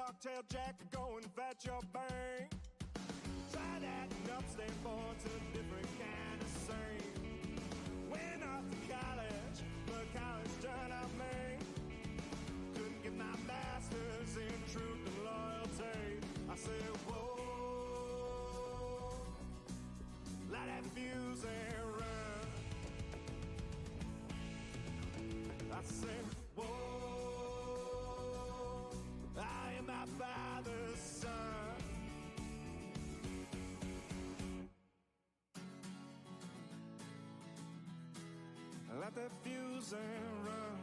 stock tail jack to go and fetch your bank. Try that and upstate boy to a different kind of sing. Went off to college, but college turned out me. Couldn't get my master's in truth and loyalty. I said, whoa, light that fuse and run. I said, whoa, I am my father's son. Let that fuse and run.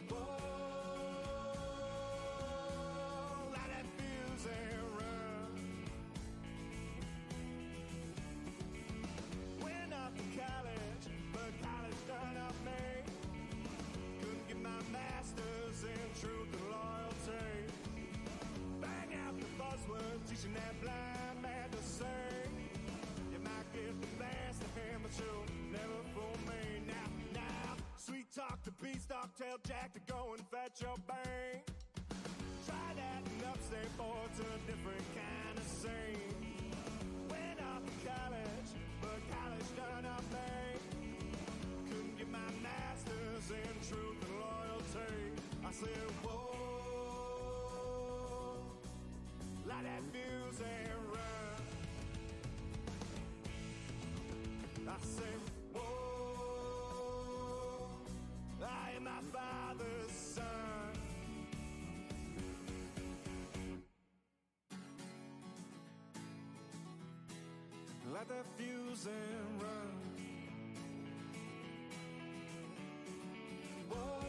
Whoa, let that fuse and run. Went off to college, but college done up me. Couldn't get my master's in truth and loyalty. Bang out the buzzword, teaching that blind man to sing. You might get the best of him, but you'll never fool me. Now, sweet talk to beanstalk, tail jack to go and fetch your bank. Try that and upstate boy to a different kind of scene. Went off to college, but college done up me. Couldn't get my master's in truth and loyalty. I said, whoa, light that fuse and run. I said, whoa, I am my father's son. Let that fuse and run. Whoa,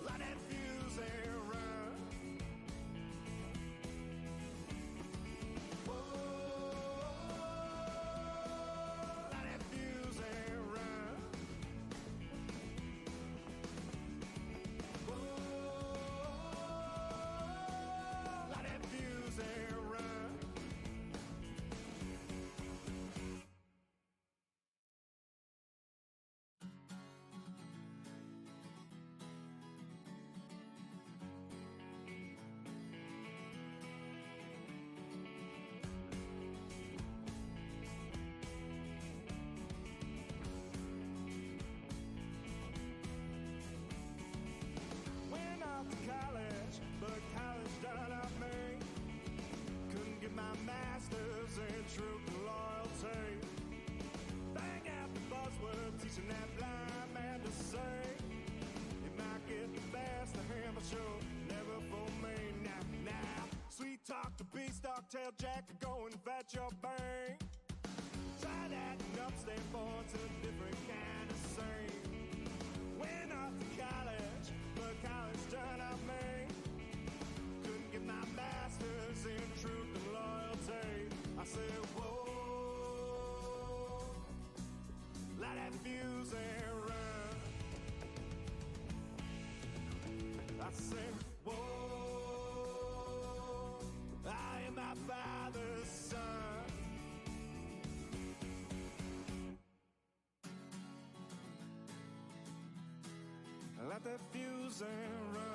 let that fuse and run. Whoa, let that fuse and run. Whoa, let that fuse and run. Went off to college, but college done up me. Couldn't get my master's in truth and loyalty. Bang out the buzzword, teaching that blind man to sing. You might get the best of him, but you'll never fool me. Now, sweet talk to beanstalk, tail jack to go and fetch your bank. Try that and upstate boy to a different kind of scene. Went off to college, but college turned out me. Couldn't get my master's in truth and loyalty. I said, whoa, light that fuse and run. I said, whoa, I am my father's son. Let that fuse and run.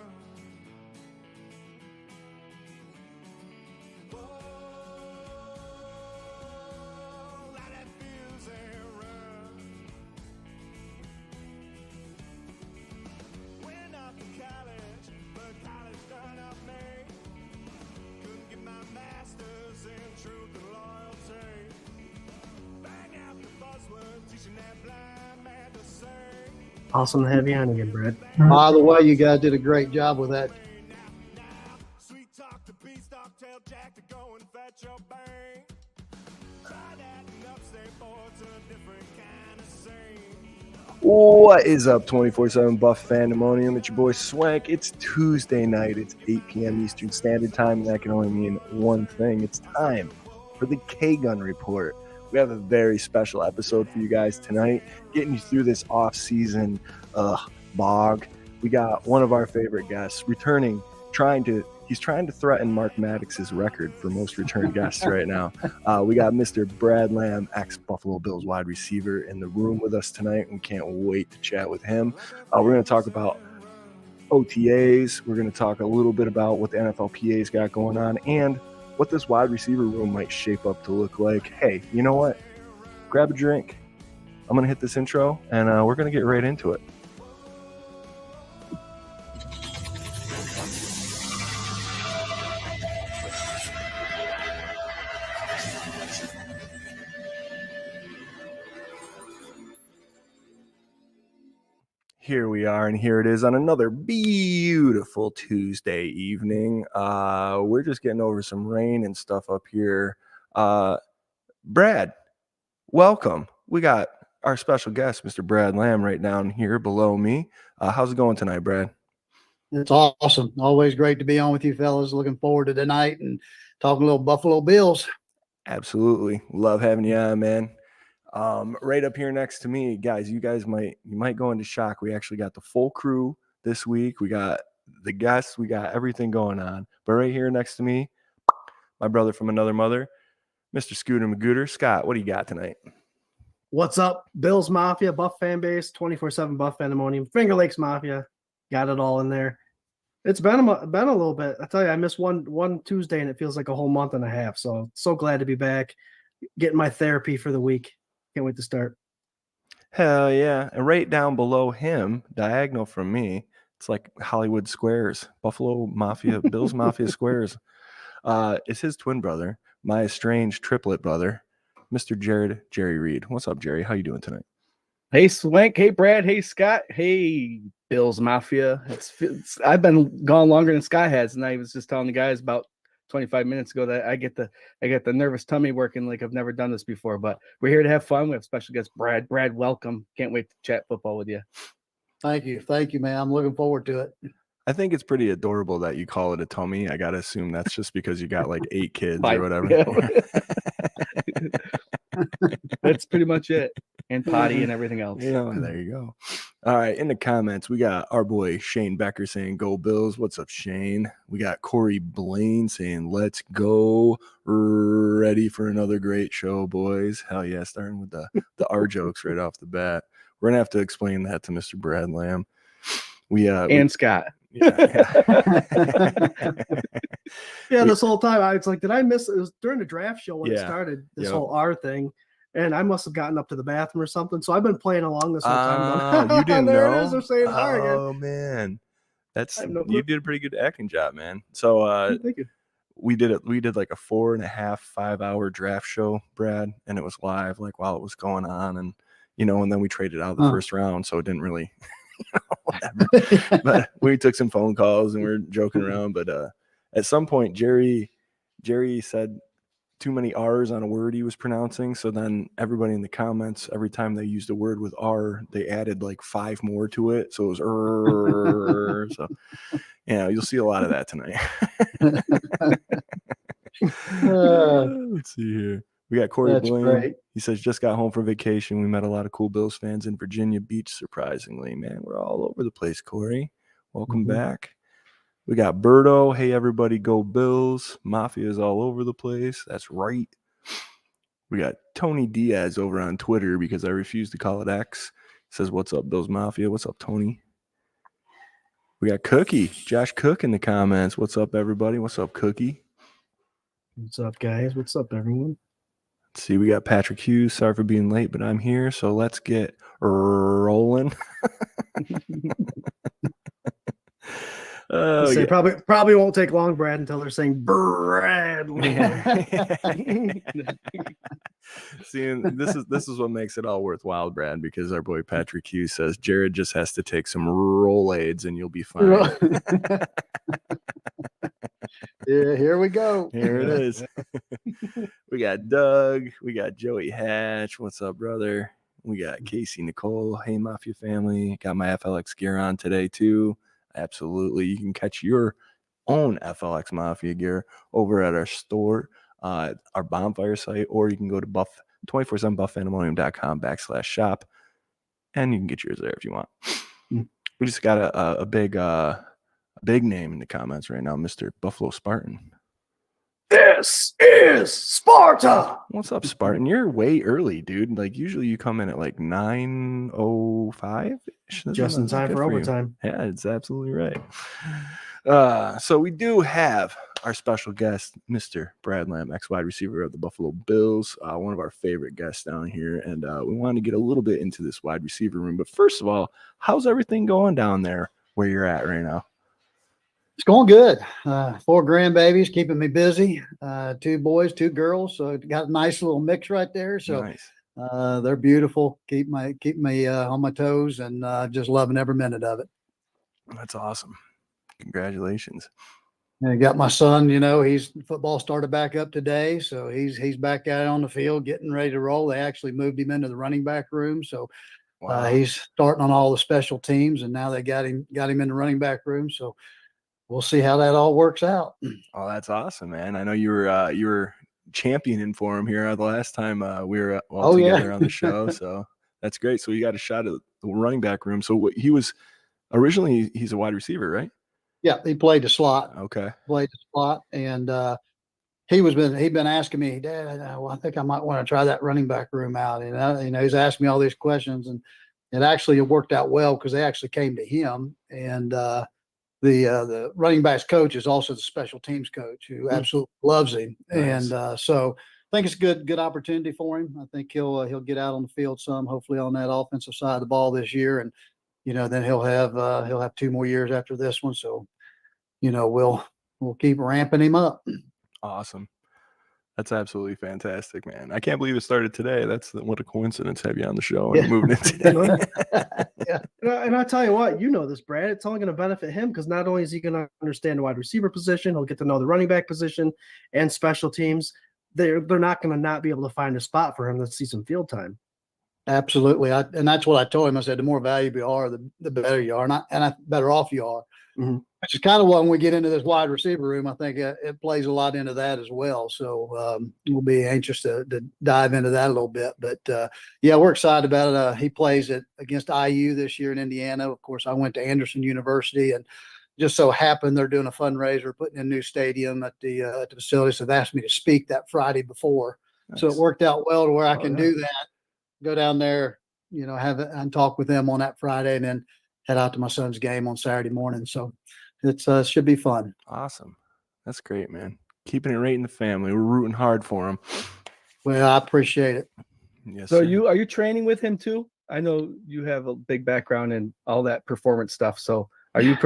Whoa, let that fuse and run. Went off to college, but college done up me. Couldn't get my master's in truth and loyalty. Bang out the buzzword, teaching that blind man to sing. Awesome to have you on again, Brad. By the way, you guys did a great job with that. Sweet talk to beanstalk, tail jack to go and fetch your bank. Try that and upstate boy to a different kind of scene. What is up, 24/7 Buff Fandemonium? It's your boy Swank. It's Tuesday night. It's 8 p.m. Eastern Standard Time, and that can only mean one thing. It's time for the K-Gun Report. We have a very special episode for you guys tonight, getting you through this off-season bog. We got one of our favorite guests returning, trying to He's trying to threaten Mark Maddox's record for most return guests right now. We got Mr. Brad Lamb, ex-Buffalo Bills wide receiver, in the room with us tonight. We can't wait to chat with him. We're going to talk about OTAs. We're going to talk a little bit about what the NFLPA's got going on and what this wide receiver room might shape up to look like. Hey, you know what? Grab a drink. I'm going to hit this intro, and we're going to get right into it. Here we are, and here it is on another beautiful Tuesday evening. We're just getting over some rain and stuff up here. Brad, welcome. We got our special guest, Mr. Brad Lamb, right down here below me. How's it going tonight, Brad? It's awesome. Always great to be on with you fellas. Looking forward to tonight and talking a little Buffalo Bills. Absolutely. Love having you on, man. Right up here next to me, guys, you might go into shock. We actually got the full crew this week. We got the guests, we got everything going on. But right here next to me, my brother from another mother, Mr. Scooter Magooter. Scott, what do you got tonight? What's up, Bills Mafia, Buff fan base, 24/7 Buff Pandemonium, Finger Lakes Mafia, got it all in there. It's been a little bit. I tell you, I missed one Tuesday, and it feels like a whole month and a half. So glad to be back, getting my therapy for the week. Can't wait to start. Hell yeah. And right down below him, diagonal from me, it's like Hollywood Squares, Buffalo Mafia, Bills Mafia Squares. It's his twin brother, my estranged triplet brother, Mr. Jarrod, Jerry Reed. What's up, Jerry? How you doing tonight? Hey, Swank. Hey, Brad. Hey, Scott. Hey, Bills Mafia. I've been gone longer than Scott has, and I was just telling the guys about 25 minutes ago that I get the nervous tummy working like I've never done this before. But we're here to have fun. We have special guest Brad. Brad, welcome. Can't wait to chat football with you. Thank you, man. I'm looking forward to it. I think it's pretty adorable that you call it a tummy. I gotta assume that's just because you got like 8 kids or whatever. Yeah. That's pretty much it. And potty and everything else. Yeah, there you go. All right, in the comments, we got our boy Shane Becker saying, "Go Bills." What's up, Shane? We got Corey Blaine saying, "Let's go. Ready for another great show, boys." Hell yeah, starting with the R jokes right off the bat. We're going to have to explain that to Mr. Brad Lamb. Scott. Yeah. Yeah, this whole time I was like, did I miss it? It was during the draft show when it started, this whole R thing. And I must have gotten up to the bathroom or something. So I've been playing along this whole time. You didn't there know? It is. They're saying R again. Oh, man. You did a pretty good acting job, man. So thank you. We did like a 4.5-5 hour draft show, Brad, and it was live like while it was going on. And, and then we traded out the first round. So it didn't really, whatever. But we took some phone calls and we were joking around. But at some point, Jerry said too many R's on a word he was pronouncing. So then everybody in the comments, every time they used a word with R, they added like 5 more to it. So it was so you'll see a lot of that tonight. Let's see here. We got Corey Blaine. Great. He says, just got home from vacation. We met a lot of cool Bills fans in Virginia Beach, surprisingly. Man, we're all over the place, Corey. Welcome back. We got Berto. Hey, everybody, go Bills. Mafia is all over the place. That's right. We got Tony Diaz over on Twitter because I refuse to call it X. Says, what's up, Bills Mafia? What's up, Tony? We got Cookie. Josh Cook in the comments. What's up, everybody? What's up, Cookie? What's up, guys? What's up, everyone? Let's see, we got Patrick Hughes. Sorry for being late, but I'm here. So let's get rolling. Probably won't take long, Brad, until they're saying Brad. See, this is what makes it all worthwhile, Brad, because our boy Patrick Hughes says Jarrod just has to take some Rolaids and you'll be fine. Yeah, here we go. Here it is. We got Doug. We got Joey Hatch. What's up, brother? We got Casey Nicole. Hey, Mafia family. Got my FLX gear on today, too. Absolutely. You can catch your own FLX Mafia gear over at our store, our Bonfire site, or you can go to 247buffpandemonium.com/shop, and you can get yours there if you want. We just got a big big name in the comments right now, Mr. Buffalo Spartan. This is Sparta. What's up, Spartan? You're way early, dude. Like usually you come in at like 9:05. Just in time for overtime. Yeah, it's absolutely right. So we do have our special guest, Mr. Brad Lamb, ex-wide receiver of the Buffalo Bills, one of our favorite guests down here. And we wanted to get a little bit into this wide receiver room. But first of all, how's everything going down there where you're at right now? It's going good. 4 grandbabies keeping me busy. 2 boys, 2 girls. So got a nice little mix right there. So Nice. they're beautiful. Keep me on my toes, and just loving every minute of it. That's awesome. Congratulations. And I got my son, he's football started back up today. So he's back out on the field getting ready to roll. They actually moved him into the running back room. So Wow. he's starting on all the special teams, and now they got him in the running back room. So we'll see how that all works out. Oh, that's awesome, man. I know you were championing for him here the last time we were all together on the show. So that's great. So you got a shot at the running back room. So he was originally, he's a wide receiver, right? Yeah, he played the slot. Okay. Played the slot, and he'd been asking me, Dad, I think I might want to try that running back room out. And he's asking me all these questions, and it actually worked out well because they actually came to him, and the running backs coach is also the special teams coach who absolutely loves him. Nice. And so I think it's a good opportunity for him. I think he'll get out on the field some, hopefully on that offensive side of the ball this year. And, then he'll have 2 more years after this one. So, we'll keep ramping him up. Awesome. That's absolutely fantastic, man. I can't believe it started today. What a coincidence. Have you on the show and moving in today. Yeah. And I tell you what, this, Brad, it's only going to benefit him because not only is he going to understand the wide receiver position, he'll get to know the running back position and special teams. They're not going to not be able to find a spot for him to see some field time. Absolutely. And that's what I told him. I said, the more valuable you are, the better you are, and better off you are. Mm-hmm. Which is kind of when we get into this wide receiver room, I think it plays a lot into that as well. So we'll be anxious to dive into that a little bit. But yeah, we're excited about it. He plays against IU this year in Indiana. Of course, I went to Anderson University, and just so happened they're doing a fundraiser, putting in a new stadium at the facility. So they asked me to speak that Friday before. Nice. So it worked out well to where I can do that. Go down there, have it and talk with them on that Friday, and then head out to my son's game on Saturday morning. So it should be fun. Awesome. That's great, man. Keeping it right in the family. We're rooting hard for him. Well, I appreciate it. Yes. So sir. are you training with him too? I know you have a big background in all that performance stuff. So are you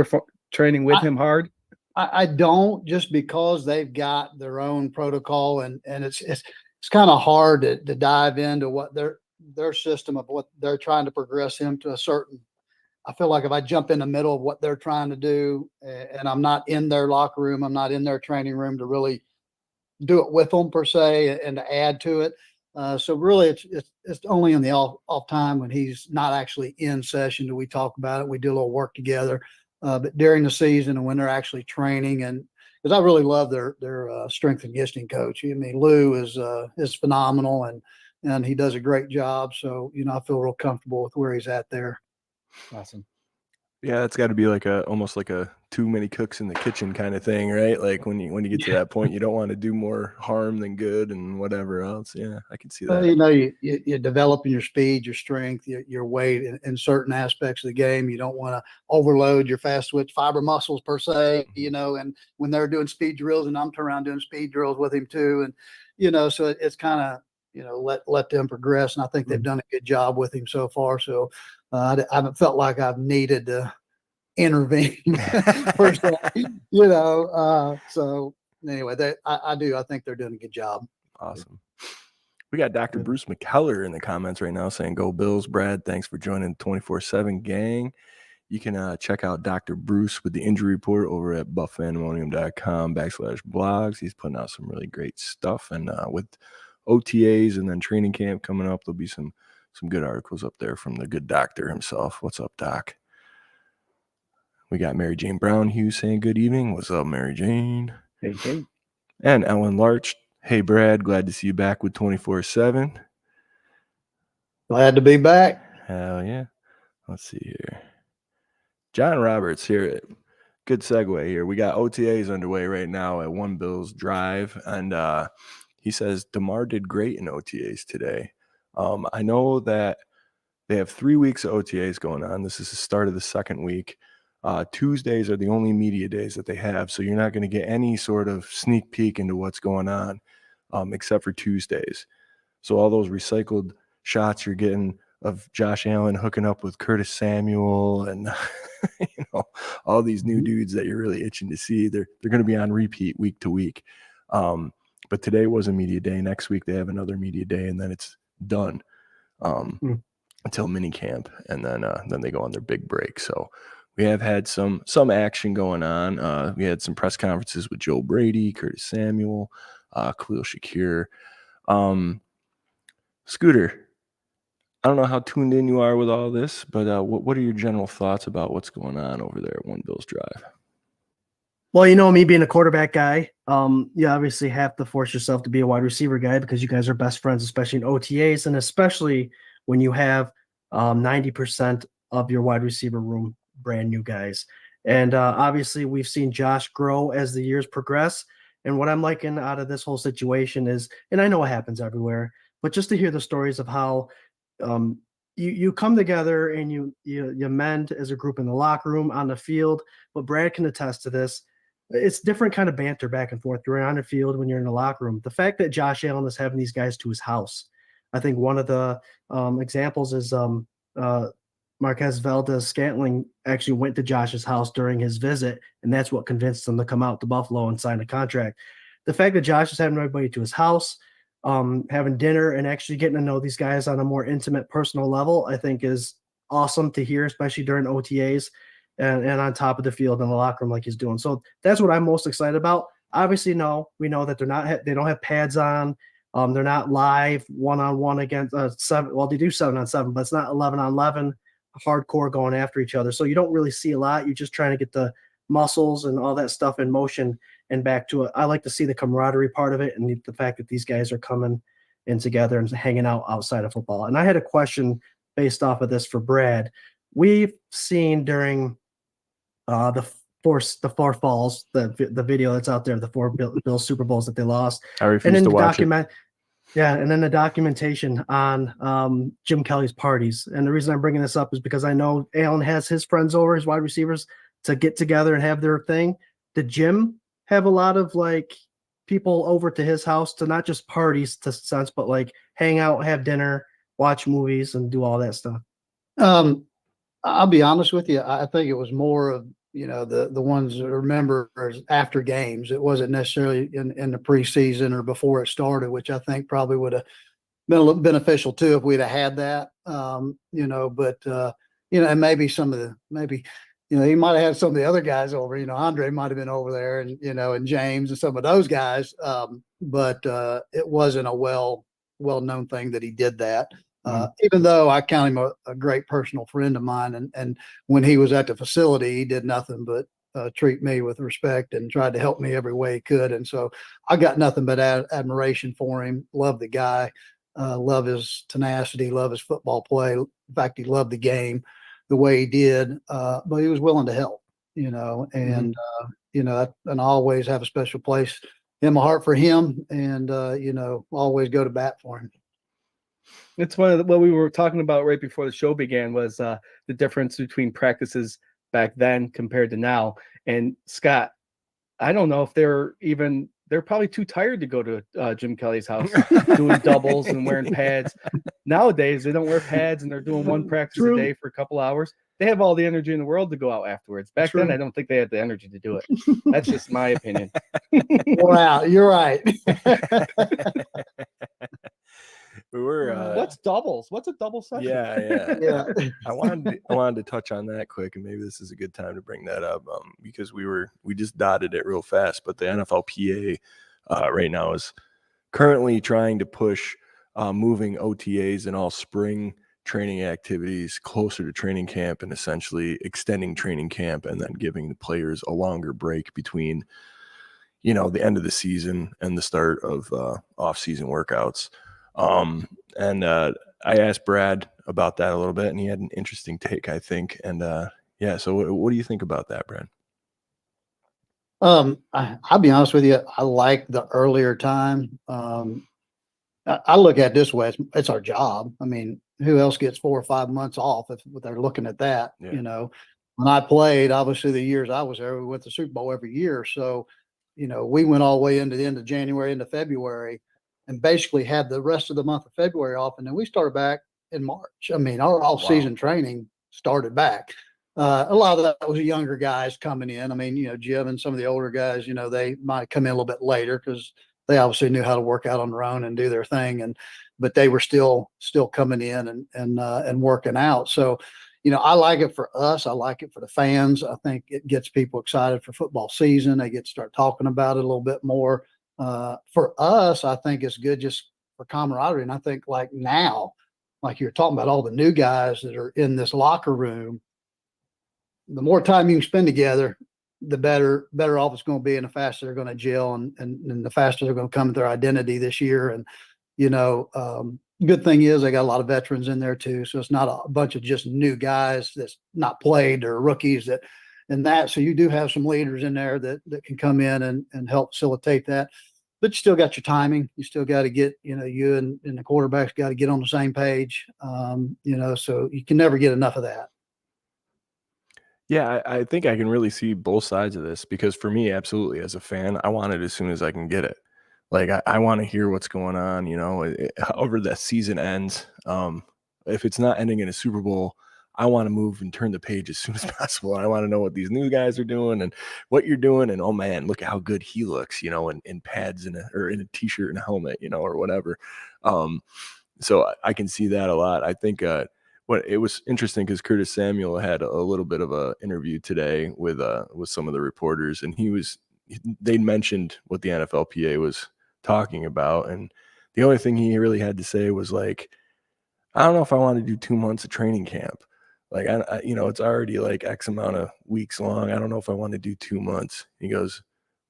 training with him hard? I don't, just because they've got their own protocol, and it's kind of hard to dive into what their system of what they're trying to progress him to a certain. I feel like if I jump in the middle of what they're trying to do, and I'm not in their locker room, I'm not in their training room to really do it with them per se and to add to it. So really it's only in the off time when he's not actually in session do we talk about it. We do a little work together, but during the season and when they're actually training, and because I really love their strength and conditioning coach. I mean, Lou is phenomenal, and he does a great job. So, I feel real comfortable with where he's at there. Awesome. Yeah, it's got to be almost like a too many cooks in the kitchen kind of thing, right? Like when you get to that point, you don't want to do more harm than good and whatever else. Yeah, I can see that. You're developing your speed, your strength, your weight in certain aspects of the game. You don't want to overload your fast twitch fiber muscles per se, and when they're doing speed drills and I'm turning around doing speed drills with him too. And, so it's kind of, let them progress. And I think they've done a good job with him so far. So I haven't felt like I've needed to intervene per se, so anyway, I think they're doing a good job. Awesome. We got Dr. Bruce McKellar in the comments right now saying, "Go Bills, Brad. Thanks for joining 24/7 gang." You can check out Dr. Bruce with the injury report over at buffpandemonium.com/blogs. He's putting out some really great stuff, and with OTAs and then training camp coming up, there'll be some good articles up there from the good doctor himself. What's up, Doc? We got Mary Jane Brown Hughes saying good evening. What's up, Mary Jane? Hey. And Ellen Larch. Hey, Brad. Glad to see you back with 24/7. Glad to be back. Hell yeah. Let's see here. John Roberts here. good segue here. We got OTAs underway right now at One Bills Drive, and he says DeMar did great in OTAs today. I know that they have 3 weeks of OTAs going on. This is the start of the second week. Tuesdays are the only media days that they have, so you're not going to get any sort of sneak peek into what's going on, except for Tuesdays. So all those recycled shots you're getting of Josh Allen hooking up with Curtis Samuel and all these new dudes that you're really itching to see, they're going to be on repeat week to week. But today was a media day. Next week they have another media day, and then it's done until mini camp, and then they go on their big break. So we have had some action going on. We had some press conferences with Joe Brady, Curtis Samuel, Khalil Shakir. Scooter, I don't know how tuned in you are with all this, but what are your general thoughts about what's going on over there at One Bills Drive? Well, me being a quarterback guy, you obviously have to force yourself to be a wide receiver guy because you guys are best friends, especially in OTAs, and especially when you have 90% of your wide receiver room brand new guys. And obviously we've seen Josh grow as the years progress. And what I'm liking out of this whole situation is, and I know it happens everywhere, but just to hear the stories of how you come together and you mend as a group in the locker room, on the field. But Brad can attest to this. It's different kind of banter back and forth. You're on the field when you're in the locker room. The fact that Josh Allen is having these guys to his house. I think one of the examples is Marquez Valdez-Scantling actually went to Josh's house during his visit, and that's what convinced him to come out to Buffalo and sign a contract. The fact that Josh is having everybody to his house, having dinner, and actually getting to know these guys on a more intimate, personal level, I think is awesome to hear, especially during OTAs and on top of the field in the locker room like he's doing. So that's what I'm most excited about. Obviously, we know that they don't have pads on. They're not live one-on-one against 7. Well, they do 7-on-7, but it's not 11-on-11 hardcore going after each other. So you don't really see a lot. You're just trying to get the muscles and all that stuff in motion and back to it. I like to see the camaraderie part of it and the fact that these guys are coming in together and hanging out outside of football. And I had a question based off of this for Brad. We've seen during the four falls, the video that's out there, the 4 Bills Super Bowls that they lost. I refuse to watch it. Yeah, and then the documentation on Jim Kelly's parties. And the reason I'm bringing this up is because I know Allen has his friends over, his wide receivers, to get together and have their thing. Did Jim have a lot of people over to his house to not just parties to sense, but hang out, have dinner, watch movies, and do all that stuff? I'll be honest with you. I think it was more of the ones that remember after games. It wasn't necessarily in the preseason or before it started, which I think probably would have been a little beneficial too if we'd have had that. But and maybe he might have had some of the other guys over. Andre might have been over there, and and James and some of those guys. But it wasn't a well-known thing that he did that. Even though I count him a great personal friend of mine, and when he was at the facility, he did nothing but treat me with respect and tried to help me every way he could. And so I got nothing but admiration for him. Love the guy, love his tenacity, love his football play. In fact, he loved the game the way he did, but he was willing to help, and I always have a special place in my heart for him, and always go to bat for him. It's one of what we were talking about right before the show began was the difference between practices back then compared to now. And Scott, I don't know if they're probably too tired to go to Jim Kelly's house doing doubles and wearing pads. Nowadays, they don't wear pads and they're doing one practice a day for a couple hours. They have all the energy in the world to go out afterwards. Back then, I don't think they had the energy to do it. That's just my opinion. Wow, you're right. We were. What's doubles? What's a double session? Yeah. I wanted to touch on that quick, and maybe this is a good time to bring that up because we just dotted it real fast. But the NFLPA right now is currently trying to push moving OTAs and all spring training activities closer to training camp, and essentially extending training camp, and then giving the players a longer break between the end of the season and the start of off-season workouts. And I asked Brad about that a little bit, and he had an interesting take, I think. And so what do you think about that, Brad? I'll be honest with you. I like the earlier time. I look at it this way. It's our job. I mean, who else gets 4 or 5 months off if they're looking at that? Yeah. You know, when I played, obviously the years I was there, we went to the Super Bowl every year. So, you know, we went all the way into the end of January, into February, and basically had the rest of the month of February off. And then we started back in March. I mean, our off-season training started back. A lot of that was younger guys coming in. I mean, you know, Jim and some of the older guys, you know, they might come in a little bit later because they obviously knew how to work out on their own and do their thing. But they were still coming in and working out. So, you know, I like it for us. I like it for the fans. I think it gets people excited for football season. They get to start talking about it a little bit more. For us, I think it's good just for camaraderie. And I think like now, like you're talking about all the new guys that are in this locker room, the more time you can spend together, the better off it's going to be, and the faster they're going to gel, and the faster they're going to come to their identity this year. And, you know, good thing is they got a lot of veterans in there too. So it's not a bunch of just new guys that's not played or rookies so you do have some leaders in there that can come in and help facilitate that. But you still got your timing. You still got to get, you know, you and the quarterbacks got to get on the same page. You know, so you can never get enough of that. Yeah, I think I can really see both sides of this because for me, absolutely, as a fan, I want it as soon as I can get it. Like I want to hear what's going on, you know, however that season ends. If it's not ending in a Super Bowl, I want to move and turn the page as soon as possible. I want to know what these new guys are doing and what you're doing. And oh man, look at how good he looks, you know, in pads or in a t-shirt and a helmet, you know, or whatever. So I can see that a lot. I think it was interesting because Curtis Samuel had a little bit of a interview today with some of the reporters, and they mentioned what the NFLPA was talking about, and the only thing he really had to say was like, I don't know if I want to do 2 months of training camp. Like I you know, it's already like X amount of weeks long. I don't know if I want to do 2 months. He goes,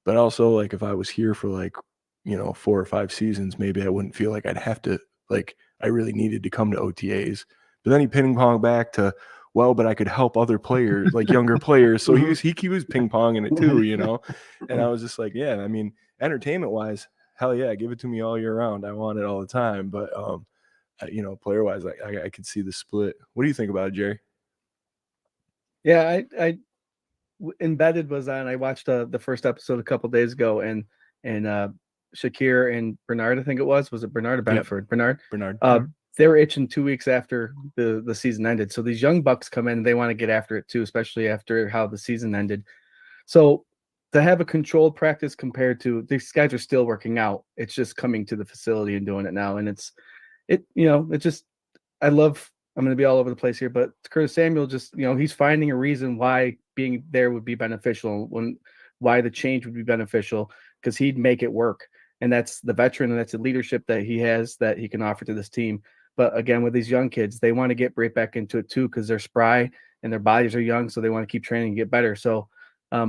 but also like if I was here for like, you know, 4 or 5 seasons, maybe I wouldn't feel like I'd have to, like I really needed to come to OTAs. But then he ping pong back to, well, but I could help other players, like younger players. So he was ping ponging it too, you know? And I was just like, yeah, I mean, entertainment wise, hell yeah, give it to me all year round. I want it all the time. But, you know, player wise, I could see the split. What do you think about it, Jerry? Yeah, Embedded was on. I watched the first episode a couple days ago, and Shakir and Bernard, I think it was it Bernard or Benford? Yep. Bernard. They were itching 2 weeks after the season ended. So these young bucks come in and they want to get after it too, especially after how the season ended. So to have a controlled practice compared to these guys are still working out. It's just coming to the facility and doing it now. And I'm going to be all over the place here, but Curtis Samuel just, you know, he's finding a reason why being there would be beneficial, why the change would be beneficial, because he'd make it work. And that's the veteran and that's the leadership that he has that he can offer to this team. But again, with these young kids, they want to get right back into it too, because they're spry and their bodies are young. So they want to keep training and get better. So I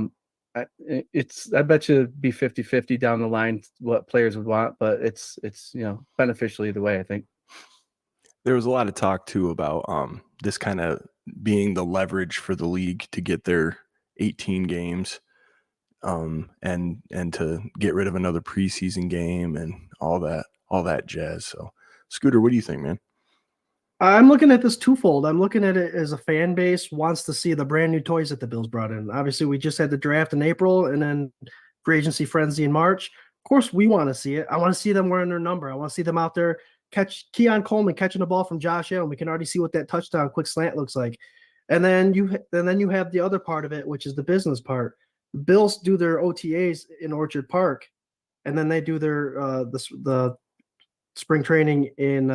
bet you it'd be 50-50 down the line what players would want, but it's, you know, beneficial either way, I think. There was a lot of talk too about this kind of being the leverage for the league to get their 18 games and to get rid of another preseason game and all that jazz. So Scooter, what do you think, man? I'm looking at this twofold. I'm looking at it as a fan base wants to see the brand new toys that the Bills brought in. Obviously, we just had the draft in April and then free agency frenzy in March. Of course, we want to see it. I want to see them wearing their number. I want to see them out there catch Keon Coleman catching the ball from Josh Allen. We can already see what that touchdown quick slant looks like. And then you have the other part of it, which is the business part. The Bills do their OTAs in Orchard Park, and then they do their the spring training in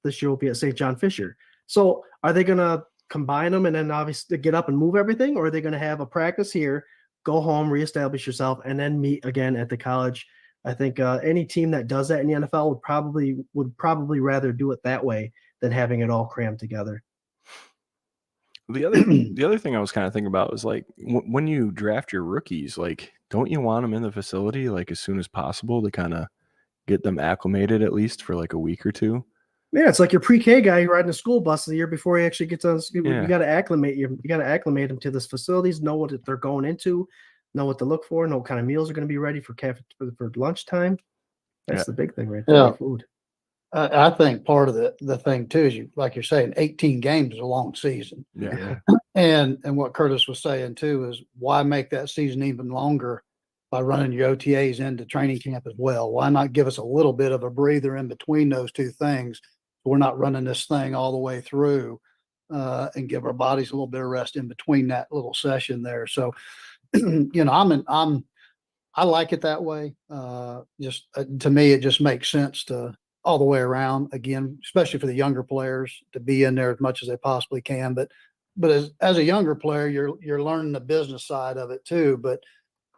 this year will be at St. John Fisher. So are they going to combine them and then obviously get up and move everything, or are they going to have a practice here, go home, reestablish yourself, and then meet again at the college? I think any team that does that in the NFL would probably rather do it that way than having it all crammed together. The other thing I was kind of thinking about was like when you draft your rookies, like don't you want them in the facility like as soon as possible to kind of get them acclimated at least for like a week or two? Yeah, it's like your pre-K guy riding a school bus the year before he actually gets on. You got to acclimate. You got to acclimate them to this facilities. Know what they're going into. know what to look for, know what kind of meals are going to be ready for for lunchtime. That's Yeah. the big thing right there. Yeah. Food. I think part of the thing too is like you're saying, 18 games is a long season. Yeah. And what Curtis was saying too is why make that season even longer by running your OTAs into training camp as well? Why not give us a little bit of a breather in between those two things? We're not running this thing all the way through and give our bodies a little bit of rest in between that little session there. So, I like it that way. Just to me, it just makes sense to all the way around. Again, especially for the younger players to be in there as much as they possibly can. But as a younger player, you're learning the business side of it too. But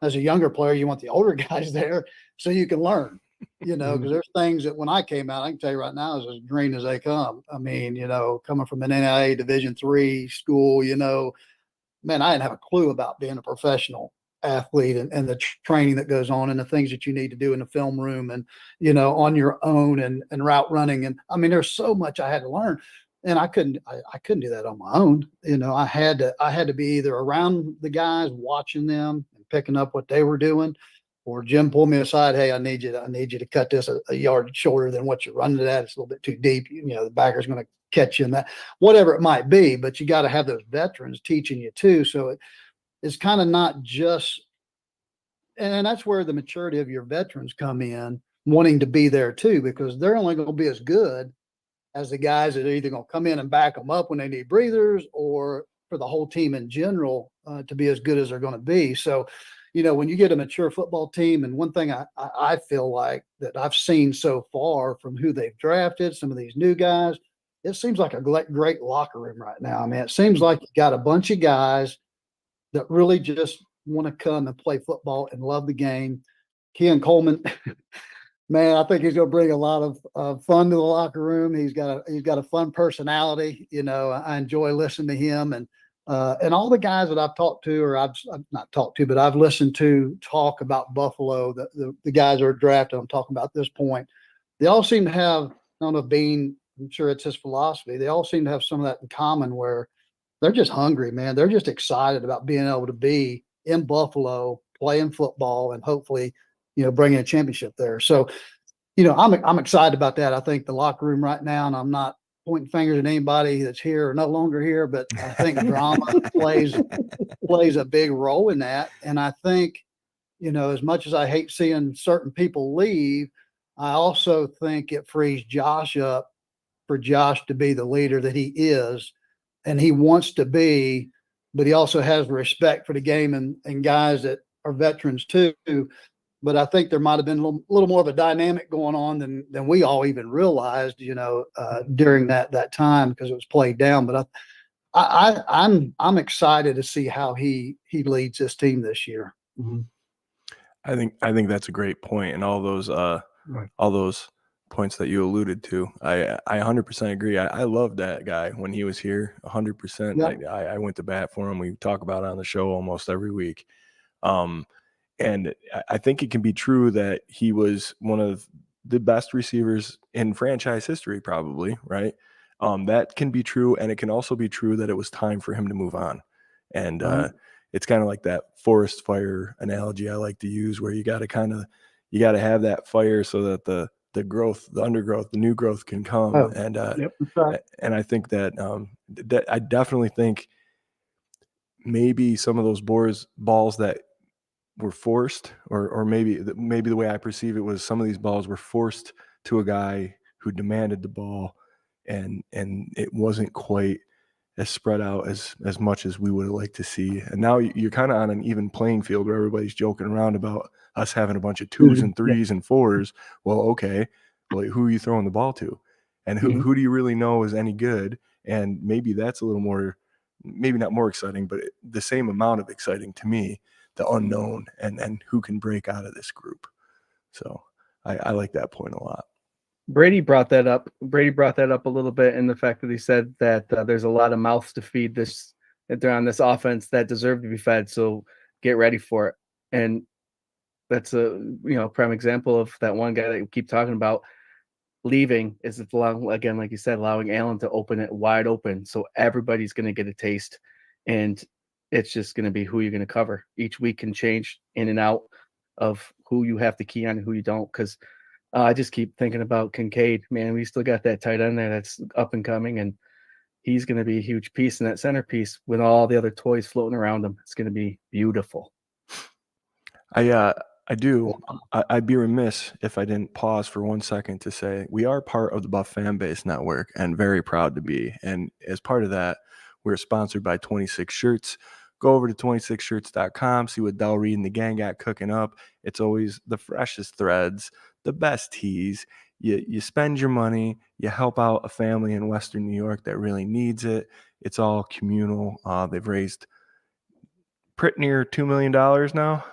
as a younger player, you want the older guys there so you can learn. Because there's things that when I came out, I can tell you right now, is as green as they come. I mean, coming from an NAIA Division III school, man, I didn't have a clue about being a professional athlete and the training that goes on and the things that you need to do in the film room and, on your own and route running. And I mean, there's so much I had to learn and I couldn't do that on my own. I had to be either around the guys, watching them and picking up what they were doing, or Jim pulled me aside. Hey, I need you to cut this a yard shorter than what you're running it at. It's a little bit too deep. The backer's going to catch you in that, whatever it might be, but you got to have those veterans teaching you too. So it's kind of not just, and that's where the maturity of your veterans come in, wanting to be there too, because they're only going to be as good as the guys that are either going to come in and back them up when they need breathers, or for the whole team in general to be as good as they're going to be. So, when you get a mature football team, and one thing I feel like that I've seen so far from who they've drafted, some of these new guys, it seems like a great locker room right now. I mean, it seems like you got a bunch of guys that really just want to come and play football and love the game. Ken Coleman, man, I think he's going to bring a lot of fun to the locker room. He's got a fun personality. I enjoy listening to him and all the guys that I've talked to, or I've not talked to, but I've listened to talk about Buffalo, the guys that are drafted, I'm talking about at this point, they all seem to have, I don't know, I'm sure it's his philosophy. They all seem to have some of that in common where they're just hungry, man. They're just excited about being able to be in Buffalo, playing football, and hopefully, bringing a championship there. So, I'm excited about that. I think the locker room right now, and I'm not pointing fingers at anybody that's here or no longer here, but I think drama plays a big role in that. And I think, as much as I hate seeing certain people leave, I also think it frees Josh up for Josh to be the leader that he is and he wants to be, but he also has respect for the game and guys that are veterans too. But I think there might have been a little more of a dynamic going on than we all even realized, during that time, because it was played down. But I'm excited to see how he leads this team this year. Mm-hmm. I think that's a great point, and all those points that you alluded to, I 100% agree. I love that guy when he was here, 100%. Yeah. I went to bat for him. We talk about it on the show almost every week. And I think it can be true that he was one of the best receivers in franchise history, probably, right? That can be true, and it can also be true that it was time for him to move on. And it's kind of like that forest fire analogy I like to use, where you got to have that fire so that the growth, the undergrowth, the new growth can come. Oh, and yep. and I think that I definitely think maybe some of those balls that were forced, or maybe the way I perceive it was some of these balls were forced to a guy who demanded the ball, and it wasn't quite as spread out as much as we would have liked to see. And now you're kind of on an even playing field where everybody's joking around about us having a bunch of 2s and 3s and 4s. Well, okay, well, who are you throwing the ball to? And who do you really know is any good? And maybe that's a little more, maybe not more exciting, but the same amount of exciting to me, the unknown and who can break out of this group. So I like that point a lot. Brady brought that up a little bit in the fact that he said that there's a lot of mouths to feed that they're on this offense that deserve to be fed. So get ready for it. And that's a prime example of that one guy that we keep talking about leaving is again, like you said, allowing Allen to open it wide open. So everybody's going to get a taste. And it's just going to be who you're going to cover. Each week can change in and out of who you have to key on and who you don't. Because I just keep thinking about Kincaid. Man, we still got that tight end there that's up and coming, and he's going to be a huge piece in that centerpiece with all the other toys floating around him. It's going to be beautiful. I do. I'd be remiss if I didn't pause for 1 second to say we are part of the Buff Fan Base Network and very proud to be. And as part of that, we're sponsored by 26 Shirts. Go over to 26shirts.com, see what Del Reed and the gang got cooking up. It's always the freshest threads, the best tees. You spend your money, you help out a family in Western New York that really needs it. It's all communal. They've raised pretty near $2 million now.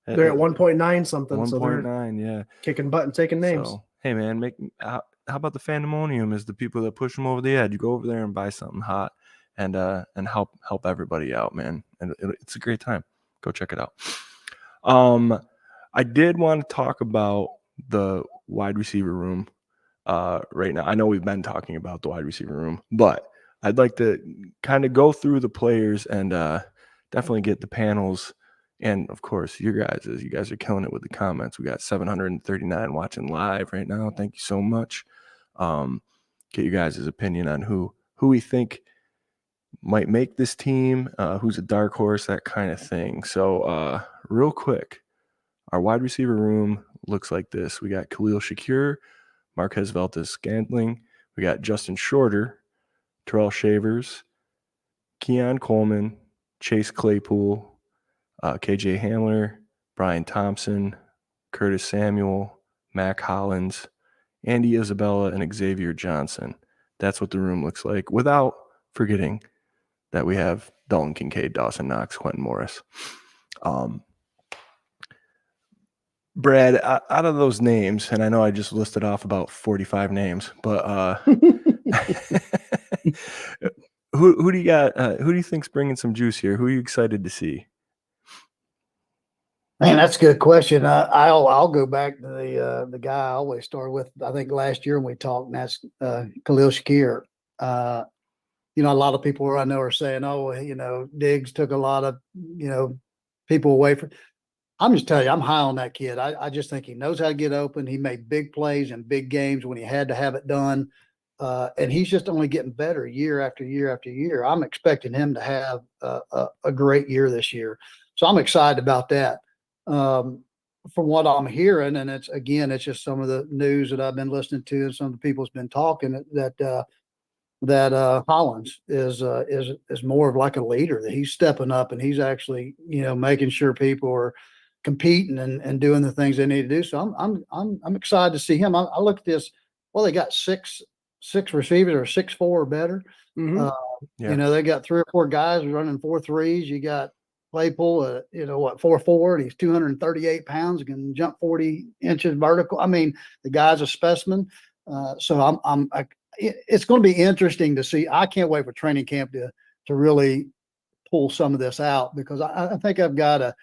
They're at 1.9 something. 1.9, yeah. Kicking butt and taking names. So, hey, man, how about the Fandemonium is the people that push them over the edge. You go over there and buy something hot and help everybody out, man. And it's a great time. Go check it out. I did want to talk about the wide receiver room right now. I know we've been talking about the wide receiver room, but I'd like to kind of go through the players and definitely get the panels. And of course, you guys are killing it with the comments. We got 739 watching live right now. Thank you so much. Get you guys' opinion on who we think might make this team, who's a dark horse, that kind of thing. So real quick, our wide receiver room looks like this. We got Khalil Shakir, Marquez Valdes-Scantling. We got Justin Shorter, Terrell Shavers, Keon Coleman, Chase Claypool, KJ Hamler, Brian Thompson, Curtis Samuel, Mac Hollins, Andy Isabella, and Xavier Johnson. That's what the room looks like, without forgetting that we have Dalton Kincaid, Dawson Knox, Quentin Morris. Brad, out of those names, and I know I just listed off about 45 names, but who do you got? Who do you think's bringing some juice here? Who are you excited to see? Man, that's a good question. I'll go back to the guy I always start with. I think last year when we talked, and that's Khalil Shakir. A lot of people I know are saying, "Oh, Diggs took a lot of people away from." I'm just telling you, I'm high on that kid. I just think he knows how to get open. He made big plays in big games when he had to have it done, and he's just only getting better year after year after year. I'm expecting him to have a great year this year, so I'm excited about that. From what I'm hearing, and it's just some of the news that I've been listening to, and some of the people's been talking that Hollins is more of like a leader, that he's stepping up and he's actually making sure people are competing and doing the things they need to do. So I'm excited to see him. I look at this. Well, they got six receivers or 6'4" or better. Mm-hmm. They got 3 or 4 guys running 4.3s. You got Claypool, 4'4", and he's 238 pounds, can jump 40 inches vertical. I mean, the guy's a specimen. So it's going to be interesting to see. I can't wait for training camp to really pull some of this out, because I think I've got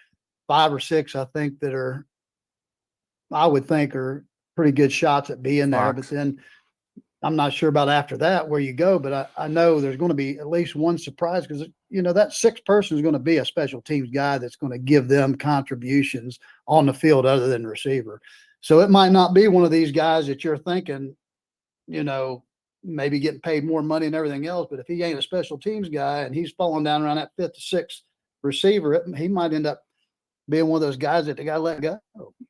5 or 6, I think, that I would think are pretty good shots at being there. But then I'm not sure about after that where you go, but I know there's going to be at least one surprise, because that 6th person is going to be a special teams guy that's going to give them contributions on the field other than receiver. So it might not be one of these guys that you're thinking, maybe getting paid more money and everything else, but if he ain't a special teams guy and he's falling down around that 5th to 6th receiver, he might end up being one of those guys that they got to let go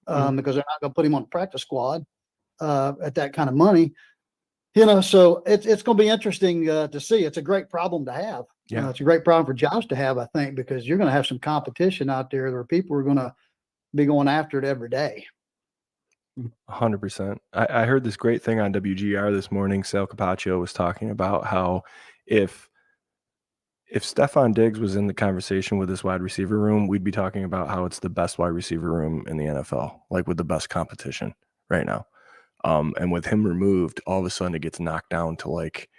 because they're not going to put him on the practice squad at that kind of money. So it's going to be interesting to see. It's a great problem to have. Yeah. It's a great problem for Josh to have, I think, because you're going to have some competition out there where people are going to be going after it every day. 100%. I heard this great thing on WGR this morning. Sal Capaccio was talking about how if Stephon Diggs was in the conversation with this wide receiver room, we'd be talking about how it's the best wide receiver room in the NFL, like with the best competition right now. And with him removed, all of a sudden it gets knocked down to like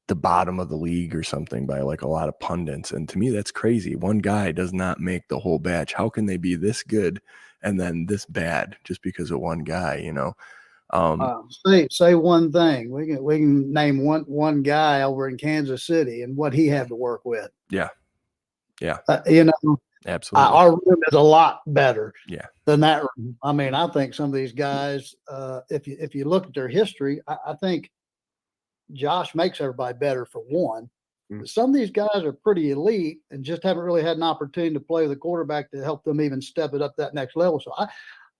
the bottom of the league or something by like a lot of pundits. And to me, that's crazy. One guy does not make the whole batch. How can they be this good and then this bad just because of one guy, Say one thing. We can name one guy over in Kansas City and what he had to work with. Yeah. Yeah, You know, absolutely. our room is a lot better Yeah. than that room. I mean, I think some of these guys, if you look at their history, I think Josh makes everybody better for one. Mm. Some of these guys are pretty elite and just haven't really had an opportunity to play with a quarterback to help them even step it up that next level. So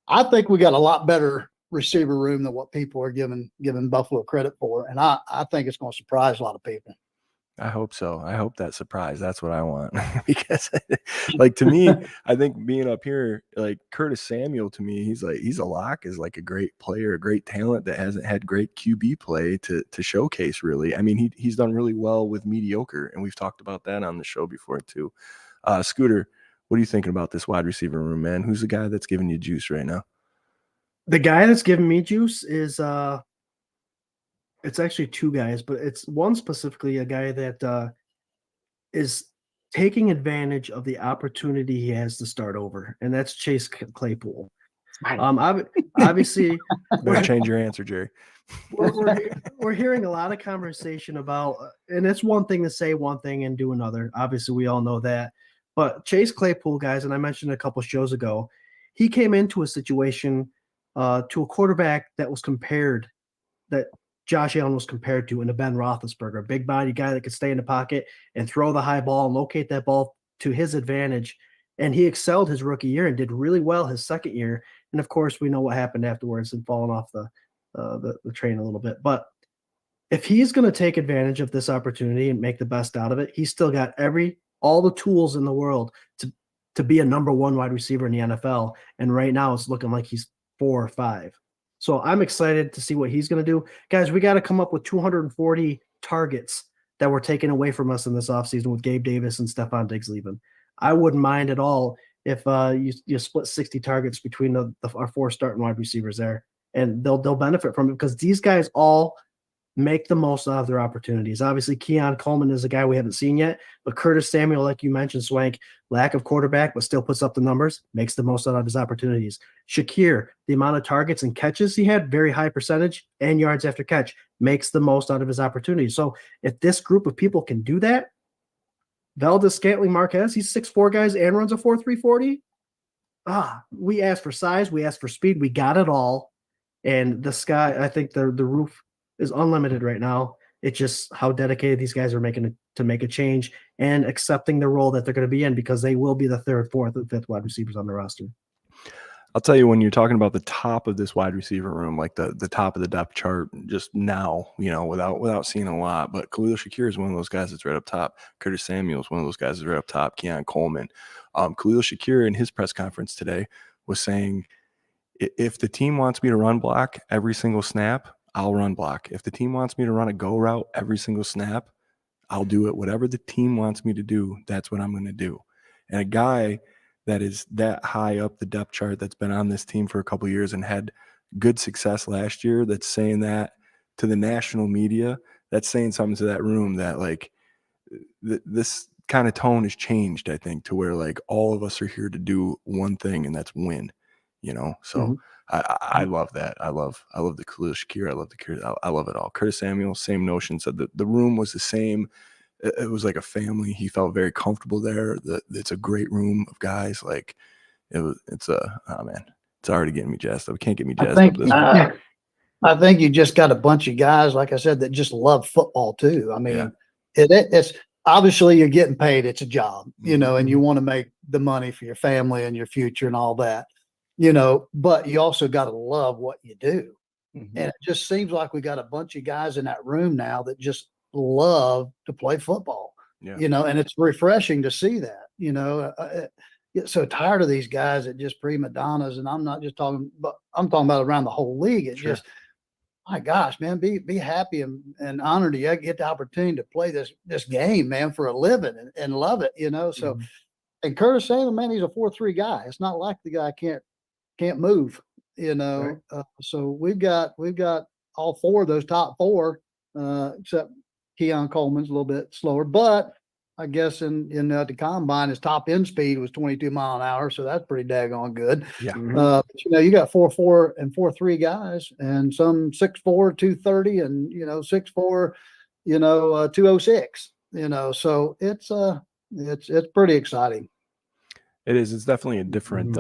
I think we got a lot better receiver room than what people are giving Buffalo credit for. And I think it's going to surprise a lot of people. I hope so. I hope that surprise. That's what I want. Because like to me, I think being up here, like Curtis Samuel to me, he's a lock, is like a great player, a great talent that hasn't had great QB play to showcase really. I mean, he's done really well with mediocre, and we've talked about that on the show before too. Scooter, what are you thinking about this wide receiver room, man? Who's the guy that's giving you juice right now? The guy that's giving me juice is it's actually two guys, but it's one specifically, a guy that is taking advantage of the opportunity he has to start over, and that's Chase Claypool. Obviously, Better change your answer, Jerry. we're hearing a lot of conversation about, and it's one thing to say one thing and do another. Obviously, we all know that. But Chase Claypool, guys, and I mentioned a couple shows ago, he came into a situation to a quarterback that was compared, that Josh Allen was compared to, in a Ben Roethlisberger, a big body guy that could stay in the pocket and throw the high ball and locate that ball to his advantage. And he excelled his rookie year and did really well his second year. And of course, we know what happened afterwards and falling off the train a little bit. But if he's going to take advantage of this opportunity and make the best out of it, he's still got all the tools in the world to be a number one wide receiver in the NFL. And right now it's looking like he's 4 or 5. So I'm excited to see what he's going to do. Guys, we got to come up with 240 targets that were taken away from us in this offseason with Gabe Davis and Stephon Diggs leaving. I wouldn't mind at all if you split 60 targets between our 4 starting wide receivers there, and they'll benefit from it because these guys all make the most out of their opportunities. Obviously, Keon Coleman is a guy we haven't seen yet, but Curtis Samuel, like you mentioned, Swank, lack of quarterback, but still puts up the numbers, makes the most out of his opportunities. Shakir, the amount of targets and catches he had, very high percentage, and yards after catch, makes the most out of his opportunities. So if this group of people can do that, Valdez Scantling Marquez, he's 6'4", guys, and runs a 4.3 40. We asked for size, we asked for speed, we got it all. And the sky, I think the roof is unlimited right now. It's just how dedicated these guys are making to make a change and accepting the role that they're going to be in, because they will be the 3rd, 4th, and 5th wide receivers on the roster. I'll tell you, when you're talking about the top of this wide receiver room, like the top of the depth chart just now, without seeing a lot, but Khalil Shakir is one of those guys that's right up top. Curtis Samuel is one of those guys that's right up top. Keon Coleman. Khalil Shakir in his press conference today was saying, if the team wants me to run block every single snap, I'll run block. If the team wants me to run a go route every single snap, I'll do it. Whatever the team wants me to do, that's what I'm going to do. And a guy that is that high up the depth chart, that's been on this team for a couple of years and had good success last year, that's saying that to the national media, that's saying something to that room, that like this kind of tone has changed, I think, to where like all of us are here to do one thing, and that's win, so Mm-hmm. I love that. I love the Khalil Shakir. I love it all. Curtis Samuel, same notion, said that the room was the same. It was like a family. He felt very comfortable there. It's a great room of guys. Like it's already getting me jazzed up. Can't get me jazzed up this way. I think you just got a bunch of guys, like I said, that just love football too. I mean, it's obviously you're getting paid. It's a job, and you want to make the money for your family and your future and all that, but you also got to love what you do. Mm-hmm. And it just seems like we got a bunch of guys in that room now that just love to play football, and it's refreshing to see that, get so tired of these guys that just prima donnas. And I'm not just talking, but I'm talking about around the whole league. It's just, my gosh, man, be happy and honored to get the opportunity to play this game, man, for a living and love it, So, and Curtis Samuel, man, he's a 4.3 guy. It's not like the guy can't move, Right. So we've got all 4 of those top 4, except Keon Coleman's a little bit slower, but I guess in the combine, his top end speed was 22 mile an hour. So that's pretty daggone good. Yeah. But you got 4.4 and 4.3 guys, and some 6'4", 230, and 6'4", 206, so it's it's pretty exciting. It is. It's definitely a different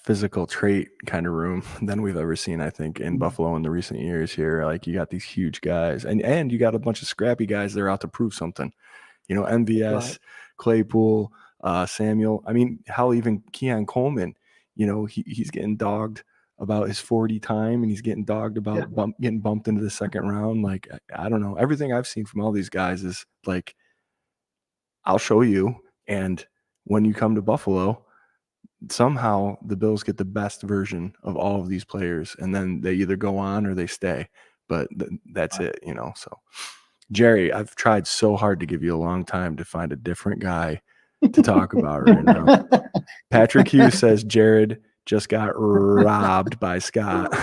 physical trait kind of room than we've ever seen, I think, in Buffalo in the recent years here. Like, you got these huge guys, and you got a bunch of scrappy guys that are out to prove something. You know, MVS, Right. Claypool, Samuel. I mean, hell, even Keon Coleman, you know, he's getting dogged about his 40 time, and he's getting dogged about getting bumped into the second round. Like, I don't know. Everything I've seen from all these guys is like, I'll show you. And when you come to Buffalo, somehow the Bills get the best version of all of these players, and then they either go on or they stay. But that's it, you know. So, Jerry, I've tried so hard to give you a long time to find a different guy to talk about right now. Patrick Hughes says Jarrod just got robbed by Scott.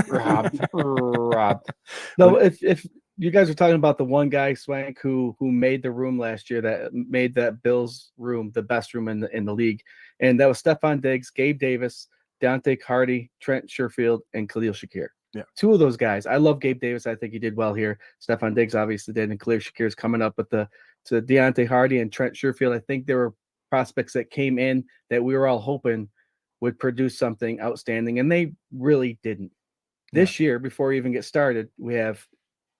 Robbed. No, if you guys are talking about the one guy, Swank, who made the room last year, that made that Bills room the best room in the league, and that was Stephon Diggs, Gabe Davis, Deontay Hardy, Trent Sherfield, and Khalil Shakir. Yeah. Two of those guys. I love Gabe Davis. I think he did well here. Stephon Diggs obviously did, and Khalil Shakir is coming up. But to Deontay Hardy and Trent Sherfield, I think there were prospects that came in that we were all hoping would produce something outstanding, and they really didn't. This year, before we even get started, we have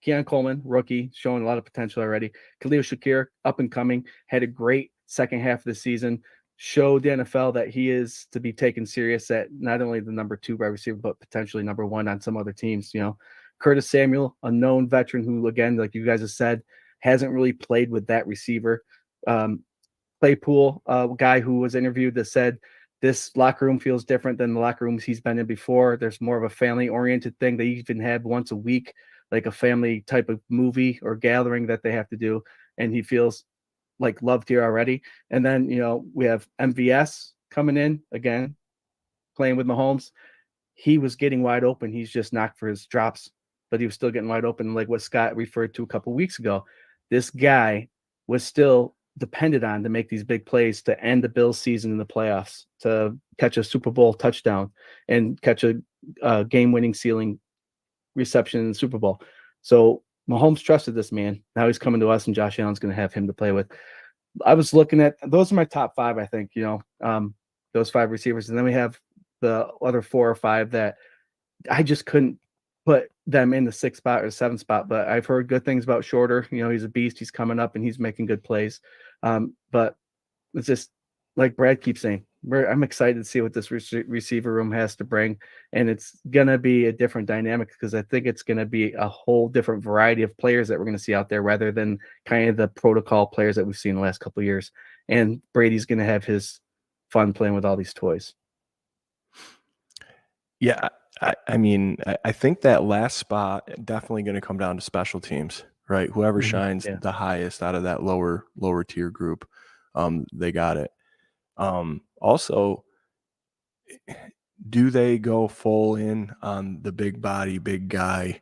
Keon Coleman, rookie, showing a lot of potential already. Khalil Shakir, up and coming, had a great second half of the season. Showed the NFL that he is to be taken serious at not only the number 2 wide receiver, but potentially number 1 on some other teams. You know, Curtis Samuel, a known veteran who, again, like you guys have said, hasn't really played with that receiver. Claypool, a guy who was interviewed that said this locker room feels different than the locker rooms he's been in before. There's more of a family-oriented thing. They even have once a week, like a family type of movie or gathering that they have to do, and he feels like loved here already. And then, you know, we have MVS coming in again, playing with Mahomes. He was getting wide open. He's just knocked for his drops, but he was still getting wide open. Like what Scott referred to a couple weeks ago, this guy was still depended on to make these big plays to end the Bills season in the playoffs, to catch a Super Bowl touchdown and catch a game-winning ceiling reception in the Super Bowl. So Mahomes trusted this man. Now he's coming to us, and Josh Allen's going to have him to play with. I was looking at those are my top 5, I think, you know, those 5 receivers. And then we have the other 4 or 5 that I just couldn't put them in the 6th spot or 7th spot. But I've heard good things about Shorter. You know, he's a beast. He's coming up and he's making good plays. But it's just like Brad keeps saying, I'm excited to see what this receiver room has to bring. And it's going to be a different dynamic, because I think it's going to be a whole different variety of players that we're going to see out there, rather than kind of the protocol players that we've seen the last couple of years. And Brady's going to have his fun playing with all these toys. Yeah. I mean, I think that last spot definitely going to come down to special teams, right? Whoever shines the highest out of that lower tier group, they got it. Also, do they go full in on the big body, big guy,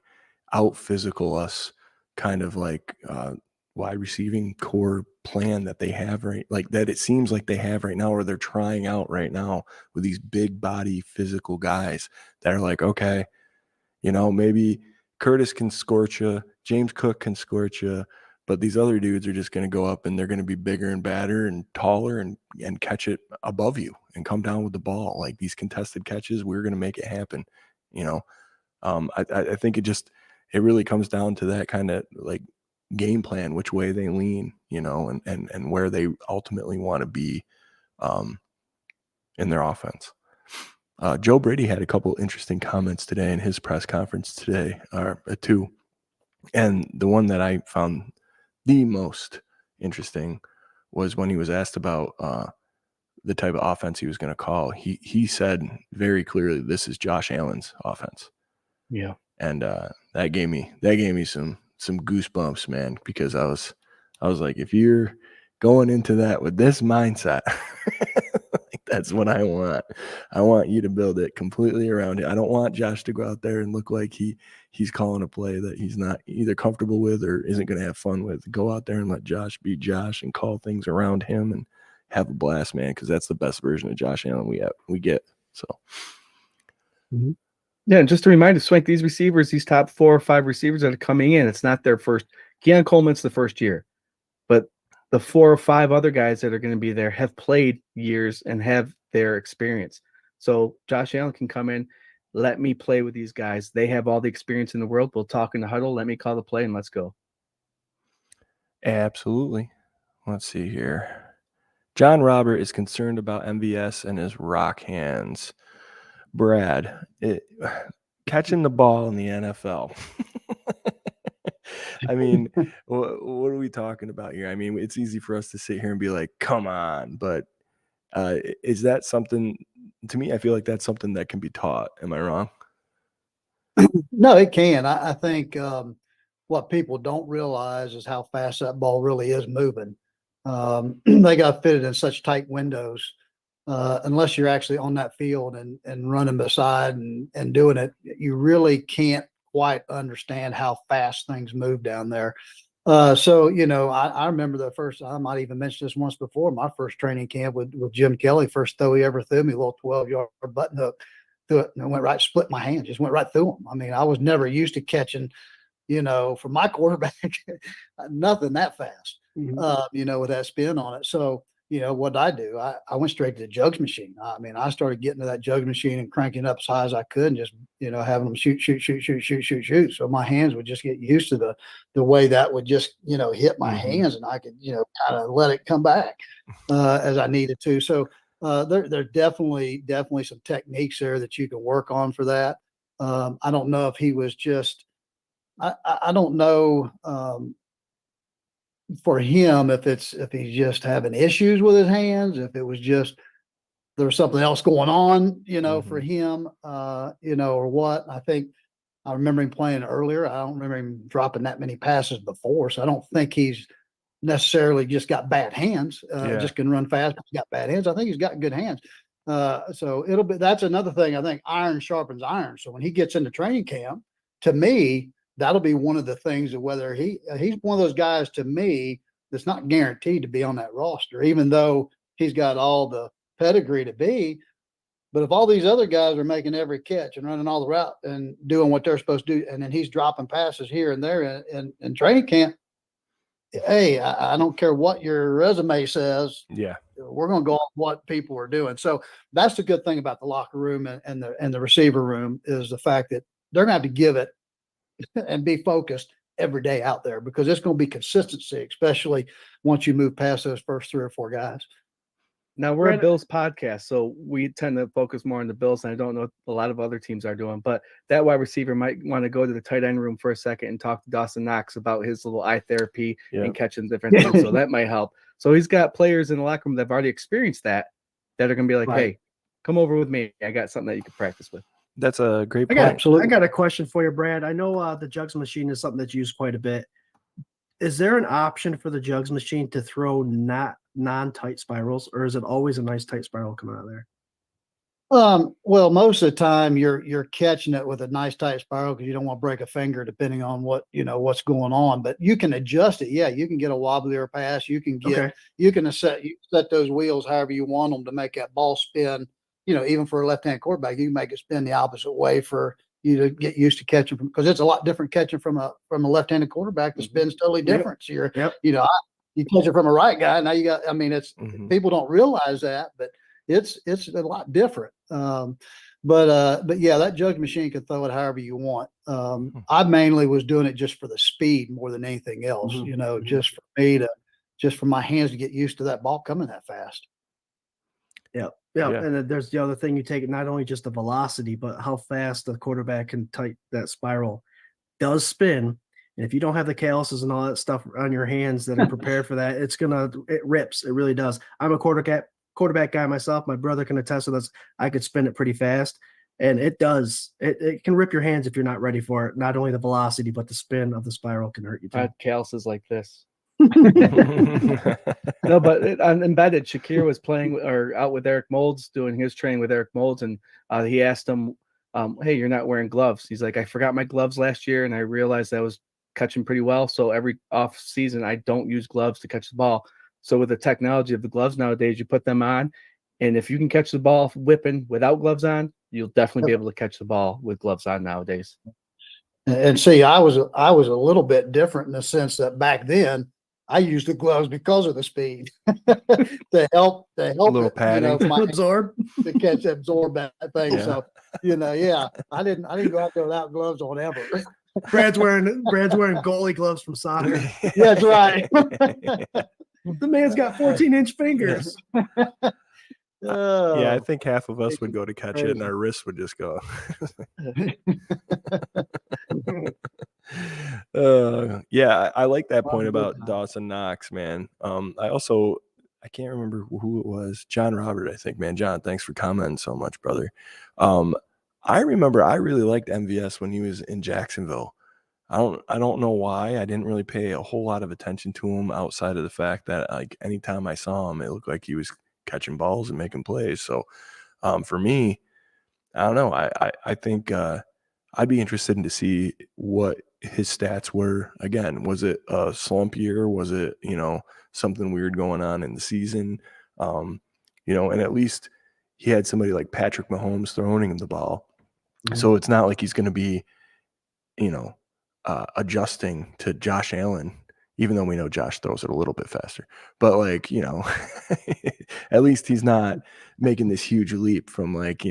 out physical us kind of like wide receiving core plan that they have, right? Like that it seems like they have right now, or they're trying out right now with these big body physical guys that are like, okay, you know, maybe Curtis can scorch you, James Cook can scorch you, but these other dudes are just going to go up and they're going to be bigger and badder and taller and catch it above you and come down with the ball. Like these contested catches, we're going to make it happen. You know, I think it really comes down to that kind of like game plan, which way they lean, you know, and where they ultimately want to be in their offense. Joe Brady had a couple interesting comments today in his press conference today, or 2. And the one that I found the most interesting was when he was asked about the type of offense he was going to call. He said very clearly, this is Josh Allen's offense. Yeah. And that gave me some goosebumps, man, because I was like, if you're going into that with this mindset, that's what I want. I want you to build it completely around it. I don't want Josh to go out there and look like he's calling a play that he's not either comfortable with or isn't going to have fun with. Go out there and let Josh be Josh and call things around him and have a blast, man, because that's the best version of Josh Allen we get. So. Mm-hmm. Yeah, and just to remind us, Swank, these receivers, these top 4 or 5 receivers that are coming in, it's not their first. Keon Coleman's the first year, but the 4 or 5 other guys that are going to be there have played years and have their experience. So Josh Allen can come in, let me play with these guys. They have all the experience in the world. We'll talk in the huddle. Let me call the play and let's go. Absolutely. Let's see here. John Robert is concerned about MVS and his rock hands. Brad, catching the ball in the NFL. I mean, what are we talking about here? I mean, it's easy for us to sit here and be like, come on. But is that something, to me, I feel like that's something that can be taught. Am I wrong? No, it can. I think what people don't realize is how fast that ball really is moving. They got fitted in such tight windows. Unless you're actually on that field and running beside and doing it, you really can't quite understand how fast things move down there. So, I remember the first, I might even mention this once before, my first training camp with Jim Kelly, first throw he ever threw me, a little 12-yard button hook, threw it, and it went right, split my hand, just went right through him. I mean, I was never used to catching, for my quarterback, nothing that fast, with that spin on it. So, what did I do? I went straight to the jugs machine. I mean, I started getting to that jugs machine and cranking up as high as I could and just, having them shoot. So my hands would just get used to the way that would just, hit my hands, and I could, kind of let it come back as I needed to. So there definitely some techniques there that you can work on for that. I don't know if he was just, I don't know, for him, if he's just having issues with his hands, if it was just there was something else going on, for him, or what. I think I remember him playing earlier. I don't remember him dropping that many passes before, so I don't think he's necessarily just got bad hands. Just can run fast, but he's got bad hands. I think he's got good hands. So that's another thing. I think iron sharpens iron. So when he gets into training camp, to me, that'll be one of the things of whether he's one of those guys, to me, that's not guaranteed to be on that roster, even though he's got all the pedigree to be. But if all these other guys are making every catch and running all the route and doing what they're supposed to do, and then he's dropping passes here and there in training camp, hey, I don't care what your resume says. Yeah, we're going to go off what people are doing. So that's the good thing about the locker room and the receiver room, is the fact that they're going to have to give it and be focused every day out there, because it's going to be consistency, especially once you move past those first 3 or 4 guys. Now, we're a Bills podcast, so we tend to focus more on the Bills, and I don't know what a lot of other teams are doing, but that wide receiver might want to go to the tight end room for a second and talk to Dawson Knox about his little eye therapy and catching different things, so that might help. So he's got players in the locker room that have already experienced that are going to be like, hey, come over with me. I got something that you can practice with. That's a great point. I got a question for you, Brad. I know the jugs machine is something that's used quite a bit. Is there an option for the jugs machine to throw non-tight spirals, or is it always a nice tight spiral coming out of there? Well, most of the time you're catching it with a nice tight spiral because you don't want to break a finger, depending on what's going on. But you can adjust it. Yeah, you can get a wobblier pass. You can set those wheels however you want them to make that ball spin. Even for a left-hand quarterback, you can make it spin the opposite way for you to get used to catching from, because it's a lot different catching from a left-handed quarterback. The spin's totally different. So you catch it from a right guy. Now you got, it's people don't realize that, but it's a lot different. But yeah, that jug machine can throw it however you want. I mainly was doing it just for the speed more than anything else, just for me just for my hands to get used to that ball coming that fast. Yeah. And then there's the other thing, you take it not only just the velocity, but how fast the quarterback can tight that spiral does spin. And if you don't have the calluses and all that stuff on your hands that are prepared for that, it rips. It really does. I'm a quarterback guy myself. My brother can attest to this. I could spin it pretty fast, and it does. It can rip your hands if you're not ready for it. Not only the velocity, but the spin of the spiral can hurt you too. I had calluses like this. No, but on Embedded, Shakir was playing or out with Eric Moulds, doing his training with Eric Moulds, and he asked him, hey, you're not wearing gloves. He's like, I forgot my gloves last year, and I realized I was catching pretty well. So every off season, I don't use gloves to catch the ball. So with the technology of the gloves nowadays, you put them on, and if you can catch the ball whipping without gloves on, you'll definitely be able to catch the ball with gloves on nowadays. And see, I was a little bit different in the sense that back then, I use the gloves because of the speed to help Little it, padding. my Absorb. to catch absorb that thing. Yeah. So, I didn't go out there without gloves on ever. Brad's wearing goalie gloves from soccer. That's right. The man's got 14-inch fingers. Yeah, I think half of us would go to catch it and crazy. our wrists would just go. Yeah, I like that point about Dawson Knox, man. I can't remember who it was. John Robert, I think, man. John, thanks for commenting so much, brother. I remember I really liked MVS when he was in Jacksonville. I don't know why. I didn't really pay a whole lot of attention to him outside of the fact that like anytime I saw him, it looked like he was catching balls and making plays. So for me, I don't know. I think I'd be interested in to see what his stats were. Again, was it a slump year? Was it, something weird going on in the season? And at least he had somebody like Patrick Mahomes throwing him the ball. Mhm. So it's not like he's going to be, adjusting to Josh Allen, even though we know Josh throws it a little bit faster. But like, at least he's not making this huge leap from like,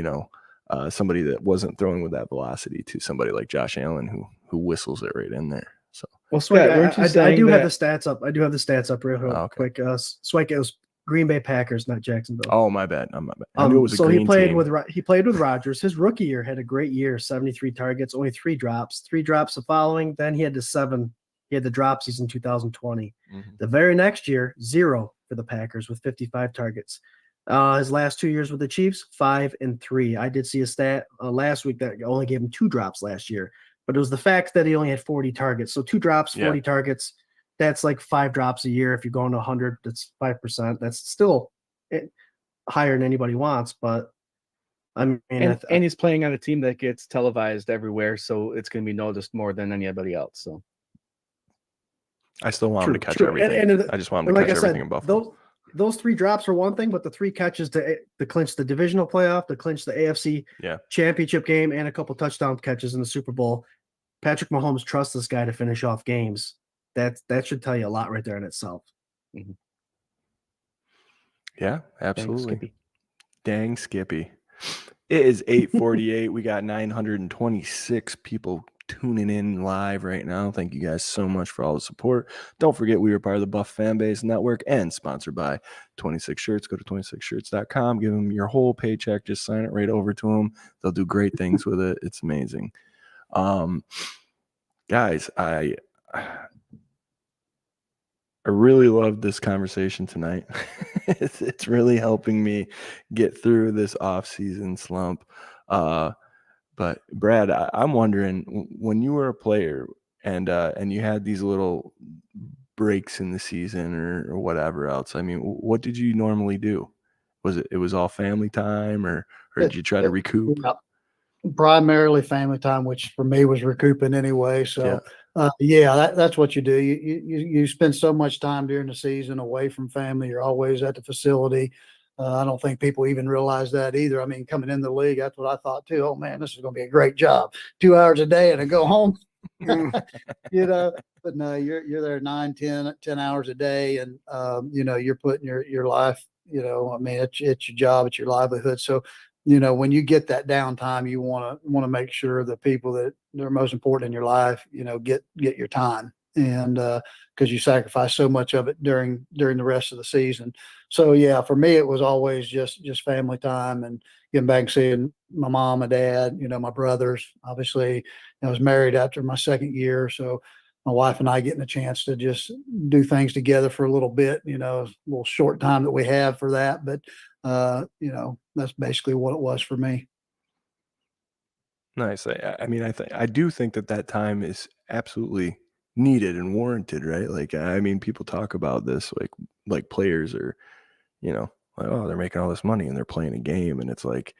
somebody that wasn't throwing with that velocity to somebody like Josh Allen who whistles it right in there. So Well, Scott, weren't you I saying do have that- the stats up. I do have the stats up real okay. quick. Swank, it was Green Bay Packers, not Jacksonville. Oh, my bad. I knew it was a so green he played team. with Rodgers. His rookie year had a great year, 73 targets, only 3 drops. 3 drops the following. Then he had the drop season 2020. Mhm. The very next year, 0 for the Packers with 55 targets. His last 2 years with the Chiefs, 5 and 3. I did see a stat last week that only gave him 2 drops last year, but it was the fact that he only had 40 targets. So 2 drops, 40 targets. That's like 5 drops a year. If you're going to 100, that's 5%. That's still higher than anybody wants, but I mean, and he's playing on a team that gets televised everywhere, so it's going to be noticed more than anybody else. So I still want him to catch true. everything. I just want him to catch everything in Buffalo. Those 3 drops are one thing, but the 3 catches to clinch the divisional playoff, to clinch the AFC championship game, and a couple touchdown catches in the Super Bowl. Patrick Mahomes trusts this guy to finish off games. That should tell you a lot right there in itself. Mm-hmm. Yeah, absolutely. Dang Skippy. It is 8:48. We got 926 people tuning in live right now. Thank you guys so much for all the support. Don't forget we are part of the Buff Fanbase Network and sponsored by 26 Shirts. Go to 26shirts.com. Give them your whole paycheck. Just sign it right over to them. They'll do great things with it. It's amazing. Guys, I really love this conversation tonight. It's really helping me get through this off-season slump. But Brad, I'm wondering, when you were a player and you had these little breaks in the season or whatever else, I mean, what did you normally do? Was it was all family time or did you try to recoup? Primarily family time, which for me was recouping anyway. So that's what you do. You spend so much time during the season away from family. You're always at the facility. I don't think people even realize that either. I mean, coming in the league, that's what I thought too. Oh man, this is going to be a great job. 2 hours a day and I go home. But no, you're there 9, 10 hours a day, and you're putting your life. I mean, it's your job, it's your livelihood. So, when you get that downtime, you want to make sure the people that are most important in your life, get your time, and because you sacrifice so much of it during the rest of the season. So yeah, for me, it was always just family time and getting back and seeing my mom and dad, my brothers. Obviously, I was married after my 2nd year, so my wife and I getting a chance to just do things together for a little bit, a little short time that we have for that. But, that's basically what it was for me. Nice. I mean, I do think that time is absolutely needed and warranted, right? Like, I mean, people talk about this, like players are, like, oh, they're making all this money and they're playing a game. And it's like,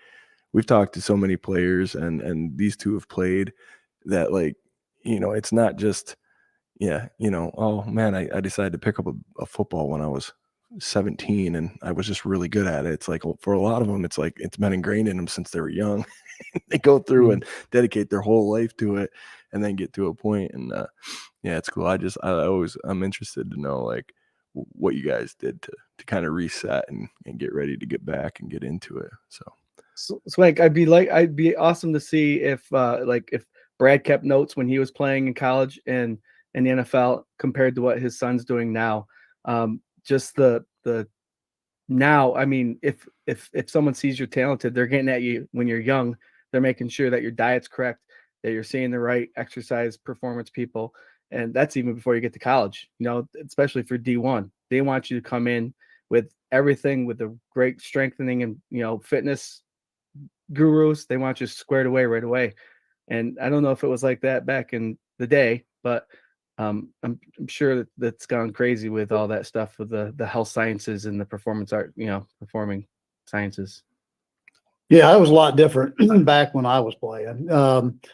we've talked to so many players and these two have played that, like, it's not just, oh man, I decided to pick up a football when I was 17 and I was just really good at it. It's like for a lot of them, it's like it's been ingrained in them since they were young. They go through and dedicate their whole life to it and then get to a point. And yeah, it's cool. I'm interested to know like what you guys did to kind of reset and get ready to get back and get into it. So Swank, I'd be awesome to see if Brad kept notes when he was playing in college and in the NFL compared to what his son's doing now. Just the now, I mean, if someone sees you're talented, they're getting at you when you're young. They're making sure that your diet's correct, that you're seeing the right exercise performance people. And that's even before you get to college, especially for D1. They want you to come in with everything, with the great strengthening and, fitness gurus. They want you squared away right away. And I don't know if it was like that back in the day, but I'm sure that's gone crazy with all that stuff with the health sciences and the performance art, performing sciences. Yeah, it was a lot different back when I was playing,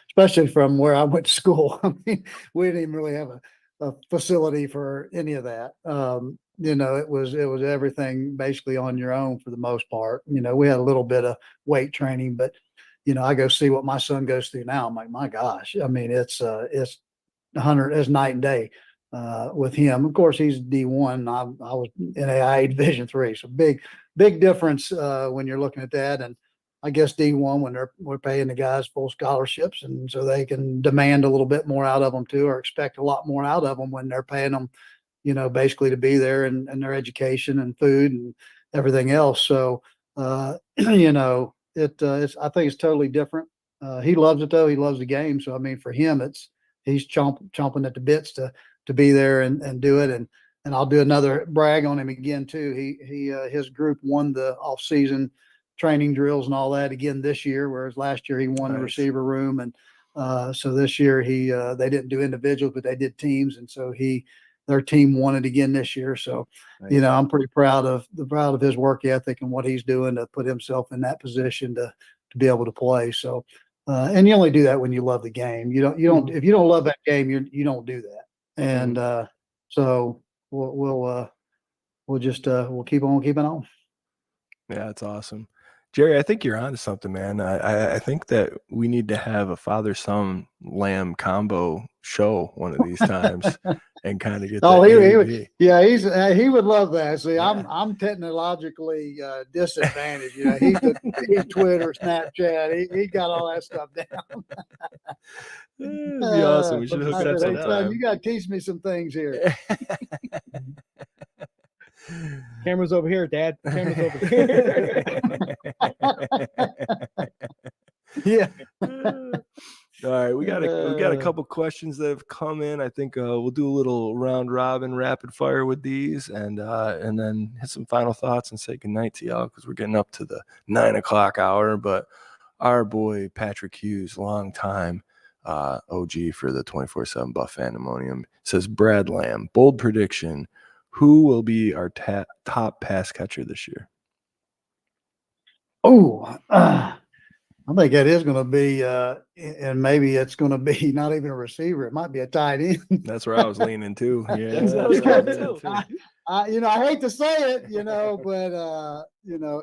especially from where I went to school. I mean, we didn't even really have a facility for any of that. It was everything basically on your own for the most part. We had a little bit of weight training, but I go see what my son goes through now. I'm like, my gosh, I mean, it's 100 as night and day with him. Of course, he's D1. I was NAIA Division III, so big difference when you're looking at that. And I guess D1 when we're paying the guys full scholarships, and so they can demand a little bit more out of them too, or expect a lot more out of them when they're paying them, basically to be there and their education and food and everything else. So I think it's totally different. He loves it though. He loves the game. So I mean, for him, he's chomping at the bits to be there and do it. And I'll do another brag on him again too. His group won the off-season training drills and all that again this year, whereas last year he won the receiver room. And so this year they didn't do individuals, but they did teams. And so their team won it again this year. So, I'm pretty proud of his work ethic and what he's doing to put himself in that position to be able to play. So, and you only do that when you love the game. You don't, if you don't love that game, you don't do that. And, so we'll keep on keeping on. Yeah, it's awesome. Jerry, I think you're onto something, man. I think that we need to have a father-son lamb combo show one of these times and kind of get he would love that. See, yeah. I'm technologically disadvantaged. He's Twitter, Snapchat. He got all that stuff down. It'd be awesome. We should hook it up sometime. You got to teach me some things here. Camera's over here, Dad. Camera's over here. Yeah. All right, we got a couple questions that have come in. I think we'll do a little round robin rapid fire with these, and then hit some final thoughts and say goodnight to y'all because we're getting up to the 9 o'clock hour. But our boy Patrick Hughes, long time OG for the 24/7 Buff Pandemonium, says Brad Lamb, bold prediction. Who will be our top pass catcher this year? Oh, I think that is going to be, and maybe it's going to be not even a receiver. It might be a tight end. That's where I was leaning too. Yeah, I hate to say it, but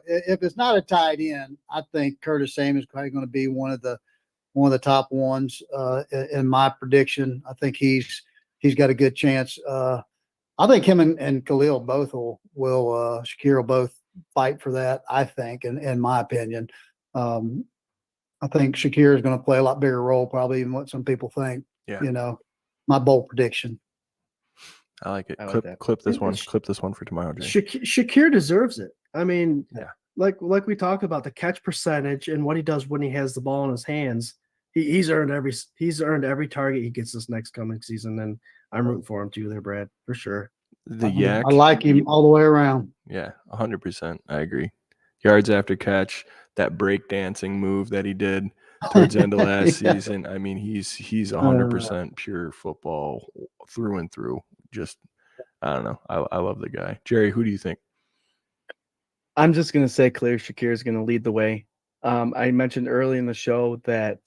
if it's not a tight end, I think Curtis Samuel is probably going to be one of the top ones in my prediction. I think he's got a good chance. I think him and Khalil both will Shakir will both fight for that, I think, in my opinion. I think Shakir is going to play a lot bigger role probably than what some people think. Yeah. My bold prediction. I like it. Clip this one. Clip this one for tomorrow. Shakir deserves it. I mean, like we talked about the catch percentage and what he does when he has the ball in his hands. He's earned every target he gets this next coming season, and I'm rooting for him too, there, Brad, for sure. I like him all the way around. Yeah, 100%. I agree. Yards after catch, that breakdancing move that he did towards the end of last season. I mean, he's 100% pure football through and through. Just, I don't know. I love the guy. Jerry, who do you think? I'm just going to say Khalil Shakir is going to lead the way. I mentioned early in the show that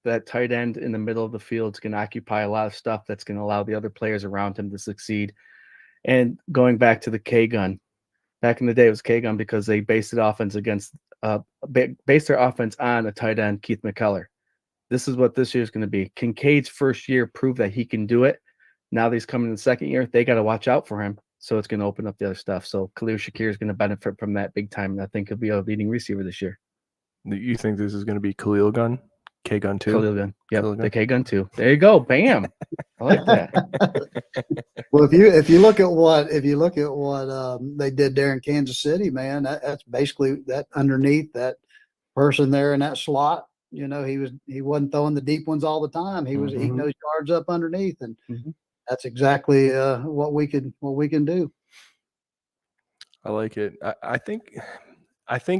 that tight end in the middle of the field is going to occupy a lot of stuff that's going to allow the other players around him to succeed. And going back to the K gun, back in the day it was K gun because they based their offense on a tight end, Keith McKellar. This is what this year is going to be. Kincaid's first year proved that he can do it. Now that he's coming in the second year, they got to watch out for him. So it's going to open up the other stuff. So Khalil Shakir is going to benefit from that big time. And I think he'll be a leading receiver this year. You think this is going to be Khalil gun? K gun 2? Khalil gun. Yep, Khalil gun. the K gun 2. There you go. Bam. I like that. Well, if you look at what they did there in Kansas City, man, that's basically that underneath that person there in that slot. You know, he wasn't throwing the deep ones all the time. He was eating those yards up underneath, and that's exactly what we can do. I like it. I think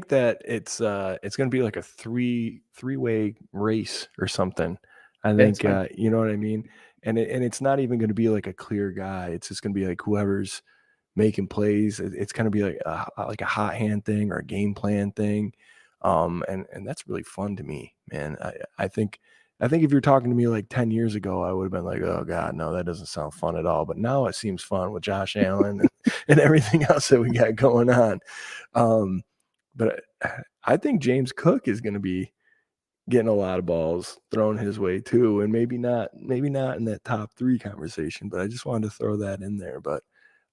that it's going to be like a three-way race or something. I think you know what I mean. And it's not even going to be like a clear guy. It's just going to be like whoever's making plays. It's going to be like a hot hand thing or a game plan thing. And that's really fun to me, man. I think if you're talking to me like 10 years ago, I would have been like, oh God, no, that doesn't sound fun at all. But now it seems fun with Josh Allen and everything else that we got going on. But I think James Cook is going to be getting a lot of balls thrown his way too. And maybe not in that top 3 conversation, but I just wanted to throw that in there. But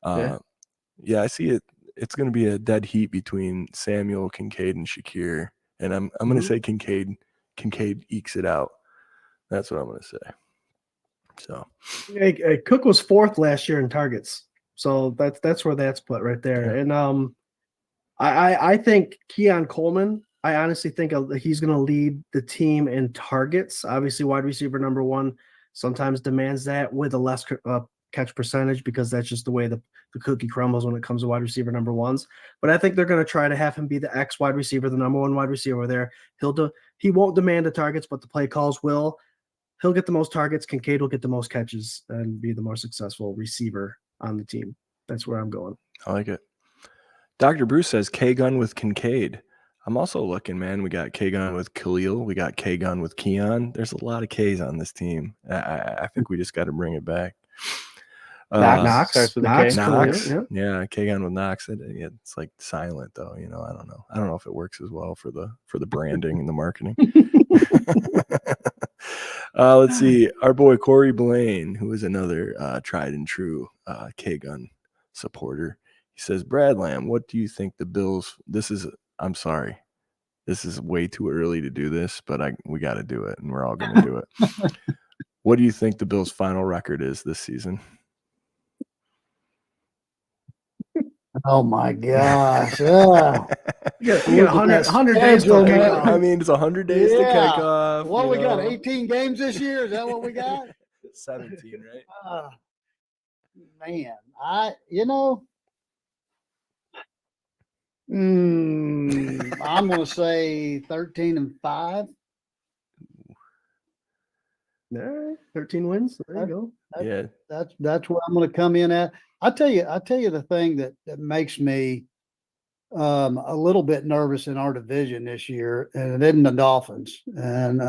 yeah, I see it. It's going to be a dead heat between Samuel, Kincaid, and Shakir. And I'm going to say Kincaid ekes it out. That's what I'm going to say. So Cook was 4th last year in targets. So that's where that's put right there. Yeah. And I think Keon Coleman, I honestly think he's going to lead the team in targets. Obviously, wide receiver number 1 sometimes demands that with a less catch percentage because that's just the way the cookie crumbles when it comes to wide receiver number 1s. But I think they're going to try to have him be the X wide receiver, the number 1 wide receiver there. He won't demand the targets, but the play calls will. He'll get the most targets. Kincaid will get the most catches and be the more successful receiver on the team. That's where I'm going. I like it. Dr. Bruce says K-Gun with Kincaid. I'm also looking, man. We got K-Gun with Khalil. We got K-Gun with Keon. There's a lot of Ks on this team. I think we just got to bring it back. Knox starts with a K. Knox. Yeah, K-Gun with Knox. It's like silent though. You know, I don't know. I don't know if it works as well for the branding and the marketing. Let's see. Our boy Corey Blaine, who is another tried and true K-Gun supporter. He says, Brad Lamb, what do you think the Bills? I'm sorry. This is way too early to do this, but we got to do it, and we're all going to do it. What do you think the Bills' final record is this season? Oh my gosh! Yeah. You got 100 days till kickoff. I mean, it's 100 days to kick off. What we got? 18 games this year? Is that what we got? 17, right? Man, I'm going to say 13-5. All right, 13 wins. There you go. That's where I'm going to come in at. I'll tell you the thing that makes me a little bit nervous in our division this year, and it isn't the Dolphins. And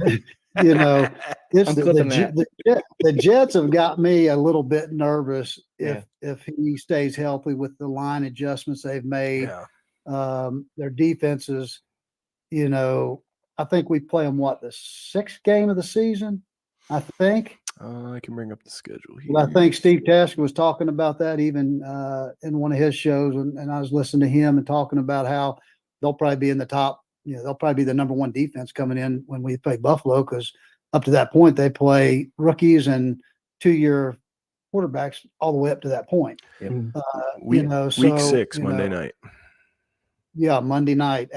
it's the Jets have got me a little bit nervous if he stays healthy with the line adjustments they've made. Yeah. Their defenses, I think we play them the 6th game of the season, I think. I can bring up the schedule here. Well, I think Steve Tasker was talking about that even in one of his shows, and I was listening to him and talking about how they'll probably be in the top. They'll probably be the number 1 defense coming in when we play Buffalo, because up to that point they play rookies and 2-year quarterbacks all the way up to that point. Yep. Week 6, Monday night. Yeah, Monday night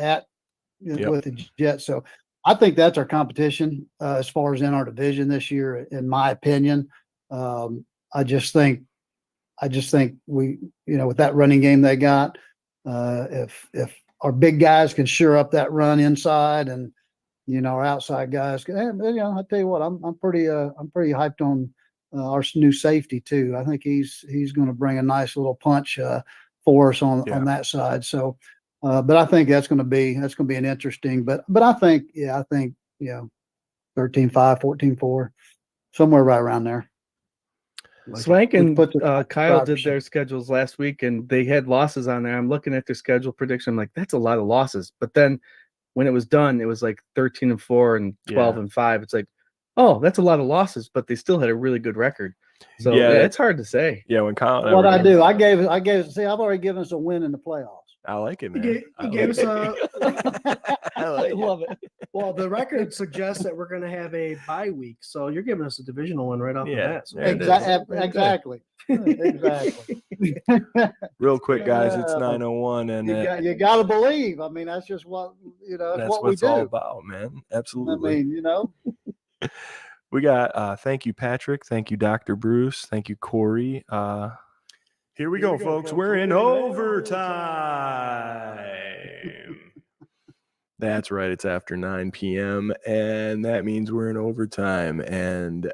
with the Jets. So I think that's our competition as far as in our division this year, in my opinion. I just think we, with that running game they got, if our big guys can sure up that run inside, and our outside guys, I tell you what, I'm pretty hyped on our new safety too. I think he's going to bring a nice little punch for us on that side. So. But I think that's going to be an interesting. But I think 13-5, 14-4, somewhere right around there. Swank and put the Kyle did 5%. their schedules last week, and they had losses on there. I'm looking at their schedule prediction. I'm like, that's a lot of losses. But then when it was done, it was like 13-4 and 12-5. It's like, oh, that's a lot of losses, but they still had a really good record. So Yeah. it's hard to say. Yeah, when Kyle and What I were- do, I gave. See, I've already given us a win in the playoffs. I like it, He man. gave, I he like gave us it. a. I I like it. love it. Well, the record suggests that we're going to have a bye week, so you're giving us a divisional one right off the Yeah, bat. So there it is. Exactly. Exactly. Real quick, guys, it's Yeah, but 9:01, and You got to believe. I mean, that's just what that's that's what what we it's all do. about, man. I Absolutely. mean, We got thank you, Patrick. Thank you, Dr. Bruce. Thank you, Corey. Here we go, folks. We're in overtime. That's right. It's after 9 p.m. and that means we're in overtime. And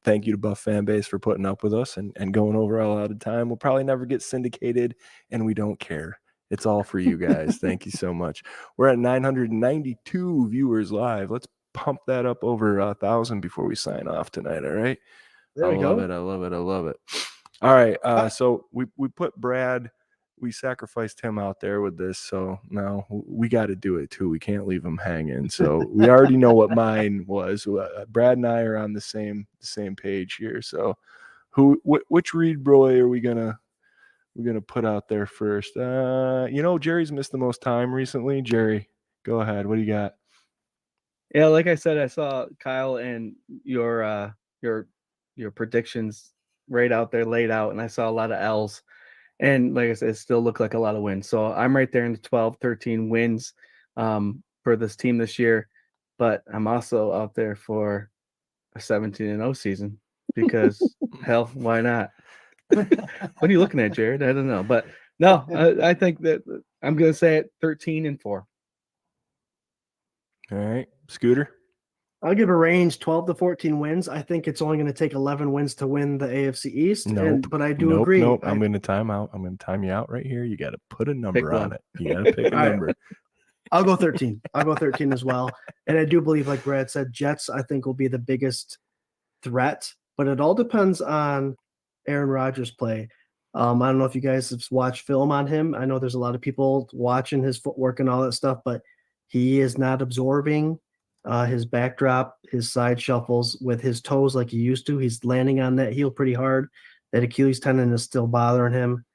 thank you to Buff fan base for putting up with us and going over a lot of time. We'll probably never get syndicated, and we don't care. It's all for you guys. Thank you so much. We're at 992 viewers live. Let's pump that up over 1,000 before we sign off tonight. All right. there we I go. love it. I love it. I love it. All right. So we put Brad, we sacrificed him out there with this. So now we got to do it too. We can't leave him hanging. So we already know what mine was. Brad and I are on the same page here. So which Reed Broy are we gonna put out there first? Jerry's missed the most time recently. Jerry, go ahead. What do you got? Yeah, like I said, I saw Kyle and your predictions right out there laid out, and I saw a lot of L's. And like I said, it still looked like a lot of wins. So I'm right there in the 12, 13 wins for this team this year. But I'm also out there for a 17-0 season because hell, why not? What are you looking at, Jarrod? I don't know. But no, I think that I'm going to say it 13-4. All right. Scooter? I'll give a range 12 to 14 wins. I think it's only going to take 11 wins to win the AFC East. But I do agree. Nope. I'm going to time out. I'm going to time you out right here. You got to put a number Pick on one. it. You got to pick a All right. number. I'll go 13. I'll go 13 as well. And I do believe, like Brad said, Jets, I think, will be the biggest threat. But it all depends on Aaron Rodgers' play. I don't know if you guys have watched film on him. I know there's a lot of people watching his footwork and all that stuff, but he is not absorbing his backdrop, his side shuffles with his toes like he used to. He's landing on that heel pretty hard. That Achilles tendon is still bothering him.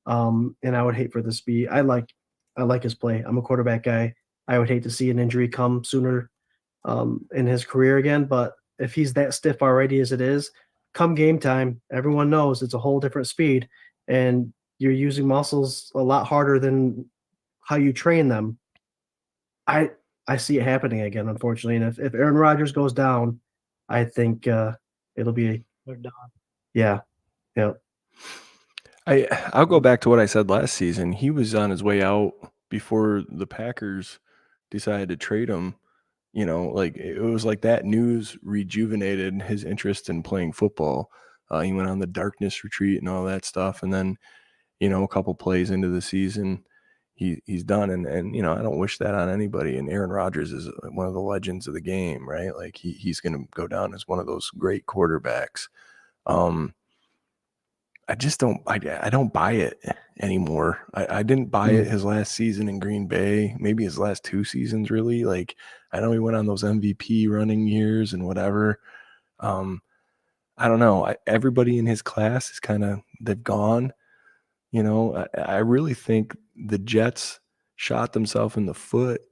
And I would hate for this to be. I like his play. I'm a quarterback guy. I would hate to see an injury come sooner in his career again. But if he's that stiff already as it is, come game time, everyone knows it's a whole different speed, and you're using muscles a lot harder than how you train them. I see it happening again, unfortunately. And if Aaron Rodgers goes down, I think it'll be They're done. Yeah. I'll go back to what I said last season. He was on his way out before the Packers decided to trade him. Like it was like that news rejuvenated his interest in playing football. He went on the darkness retreat and all that stuff. And then, a couple plays into the season, he's done. And I don't wish that on anybody. And Aaron Rodgers is one of the legends of the game, right? Like he's going to go down as one of those great quarterbacks. I just don't buy it anymore. I didn't buy it his last season in Green Bay, maybe his last 2 seasons, really. Like, I know he went on those MVP running years and whatever. I don't know. Everybody in his class is they've gone. I really think the Jets shot themselves in the foot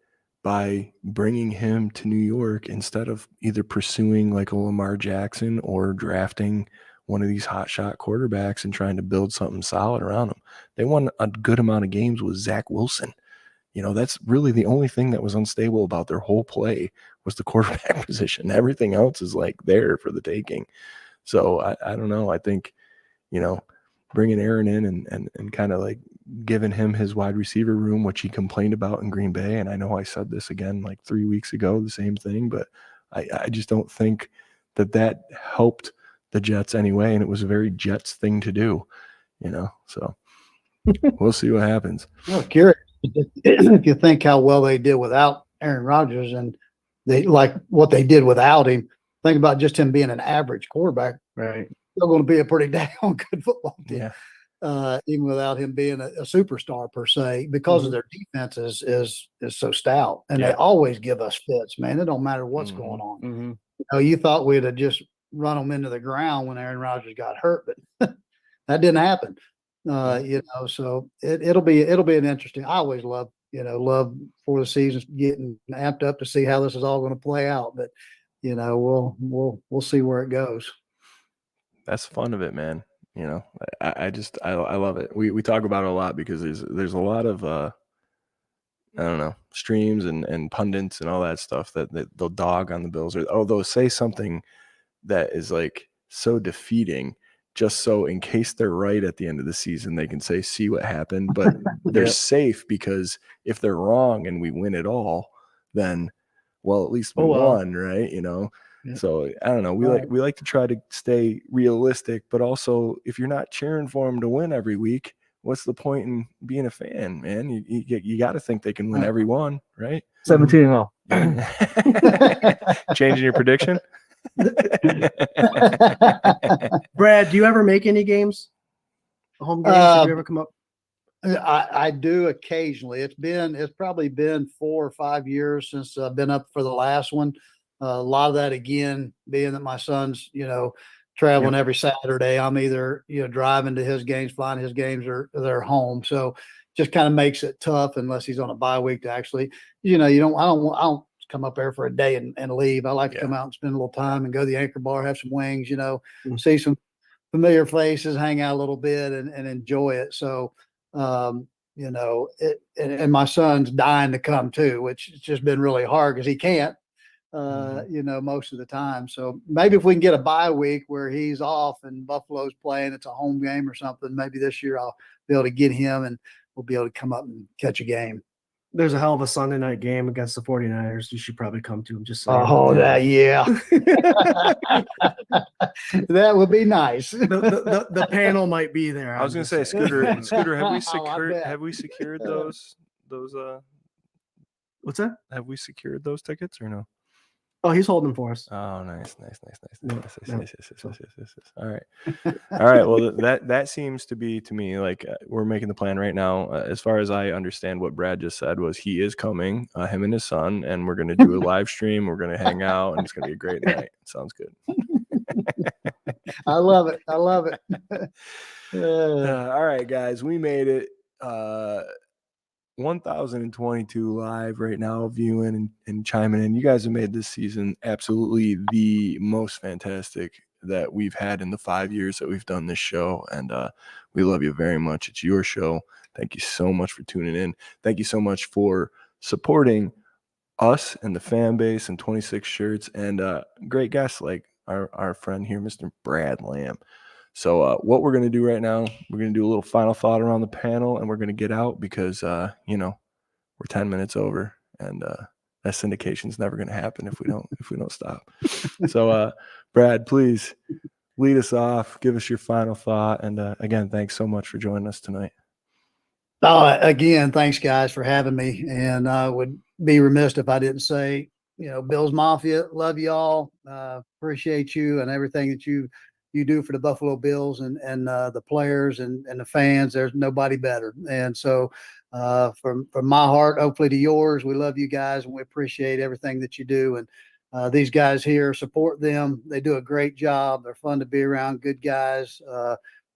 by bringing him to New York instead of either pursuing like a Lamar Jackson or drafting one of these hotshot quarterbacks and trying to build something solid around him. They won a good amount of games with Zach Wilson. That's really the only thing that was unstable about their whole play was the quarterback position. Everything else is like there for the taking. So I don't know. I think, bringing Aaron in and kind of like giving him his wide receiver room, which he complained about in Green Bay. And I know I said this again like 3 weeks ago, the same thing, but I just don't think that helped the Jets anyway. And it was a very Jets thing to do, so we'll see what happens. I'm curious if you think how well they did without Aaron Rodgers and they like what they did without him. Think about just him being an average quarterback. Right. still going to be a pretty damn good football team. Yeah. Even without him being a superstar per se, because of their defense is so stout, and they always give us fits, man. It don't matter what's going on. You know, you thought we'd have just run them into the ground when Aaron Rodgers got hurt, but that didn't happen. You know, so it'll be an interesting. I always love for the season getting amped up to see how this is all going to play out, but you know, we'll see where it goes. That's the fun of it, man. You know, I love it. We talk about it a lot because there's a lot of I don't know, streams and pundits and all that stuff that they'll dog on the Bills, or they'll say something that is like so defeating, just so in case they're right at the end of the season, they can say, see what happened. But they're safe, because if they're wrong and we win it all, then, well, at least we won, right? You know? Yeah. So I don't know. We like to try to stay realistic, but also if you're not cheering for them to win every week, what's the point in being a fan, man? You got to think they can win every one, right? 17-0. Changing your prediction? Brad, do you ever make any games? Home games? Did you ever come up? I do occasionally. It's probably been 4 or 5 years since I've been up for the last one. A lot of that, again, being that my son's, you know, traveling every Saturday. I'm either, you know, driving to his games, flying to his games, or they're home. So just kind of makes it tough unless he's on a bye week to actually, you know, I don't come up there for a day and leave. I like to come out and spend a little time and go to the Anchor Bar, have some wings, you know, see some familiar faces, hang out a little bit and enjoy it. So, you know, and my son's dying to come too, which has just been really hard because he can't. You know, most of the time. So maybe if we can get a bye week where he's off and Buffalo's playing, it's a home game or something, maybe this year I'll be able to get him and we'll be able to come up and catch a game. There's a hell of a Sunday night game against the 49ers. You should probably come to him. Just saying. Oh, yeah. That would be nice. The panel might be there. I was going to say, Scooter, have we secured those what's that? Have we secured those tickets or no? Oh, he's holding for us. Oh, nice. All right. All right. Well, that seems to be, to me, like we're making the plan right now. As far as I understand, what Brad just said was he is coming, him and his son, and we're going to do a live stream. We're going to hang out, and it's going to be a great night. Sounds good. I love it. All right, guys, we made it. 1,022 live right now, viewing and chiming in. You guys have made this season absolutely the most fantastic that we've had in the 5 years that we've done this show, and we love you very much. It's your show. Thank you so much for tuning in. Thank you so much for supporting us and the fan base and 26 shirts and great guests like our friend here, Mr. Brad Lamb. So what we're going to do right now, we're going to do a little final thought around the panel, and we're going to get out because, you know, we're 10 minutes over, and that syndication's never going to happen if we don't stop. So, Brad, please lead us off. Give us your final thought. And again, thanks so much for joining us tonight. Again, thanks, guys, for having me. And I would be remiss if I didn't say, you know, Bills Mafia, love y'all. Appreciate you and everything that you do for the Buffalo Bills and the players and the fans. There's nobody better. And so from my heart, hopefully to yours, we love you guys and we appreciate everything that you do. And these guys here, support them. They do a great job. They're fun to be around, good guys.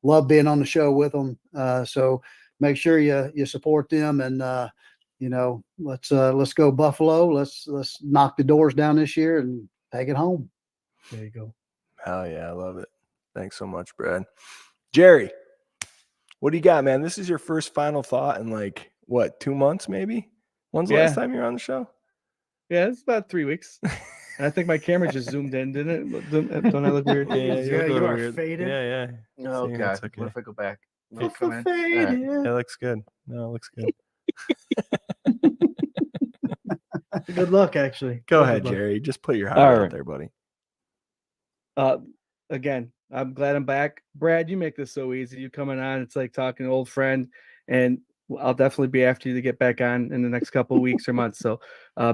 Love being on the show with them. So make sure you support them and you know, let's go Buffalo. Let's knock the doors down this year and take it home. There you go. Hell yeah, I love it. Thanks so much, Brad. Jerry, what do you got, man? This is your first final thought in like, what, 2 months maybe? When's the last time you were on the show? Yeah, it's about 3 weeks. And I think my camera just zoomed in, didn't it? Don't I look weird? Yeah, you are weird. faded. Yeah. Oh, See, God. okay. What if I go back? Faded. It looks good. No, it looks good. Good luck, actually. Go ahead, Jerry. Just put your heart out there, buddy. Again, I'm glad I'm back. Brad, you make this so easy. You coming on, it's like talking to an old friend, and I'll definitely be after you to get back on in the next couple of weeks or months. So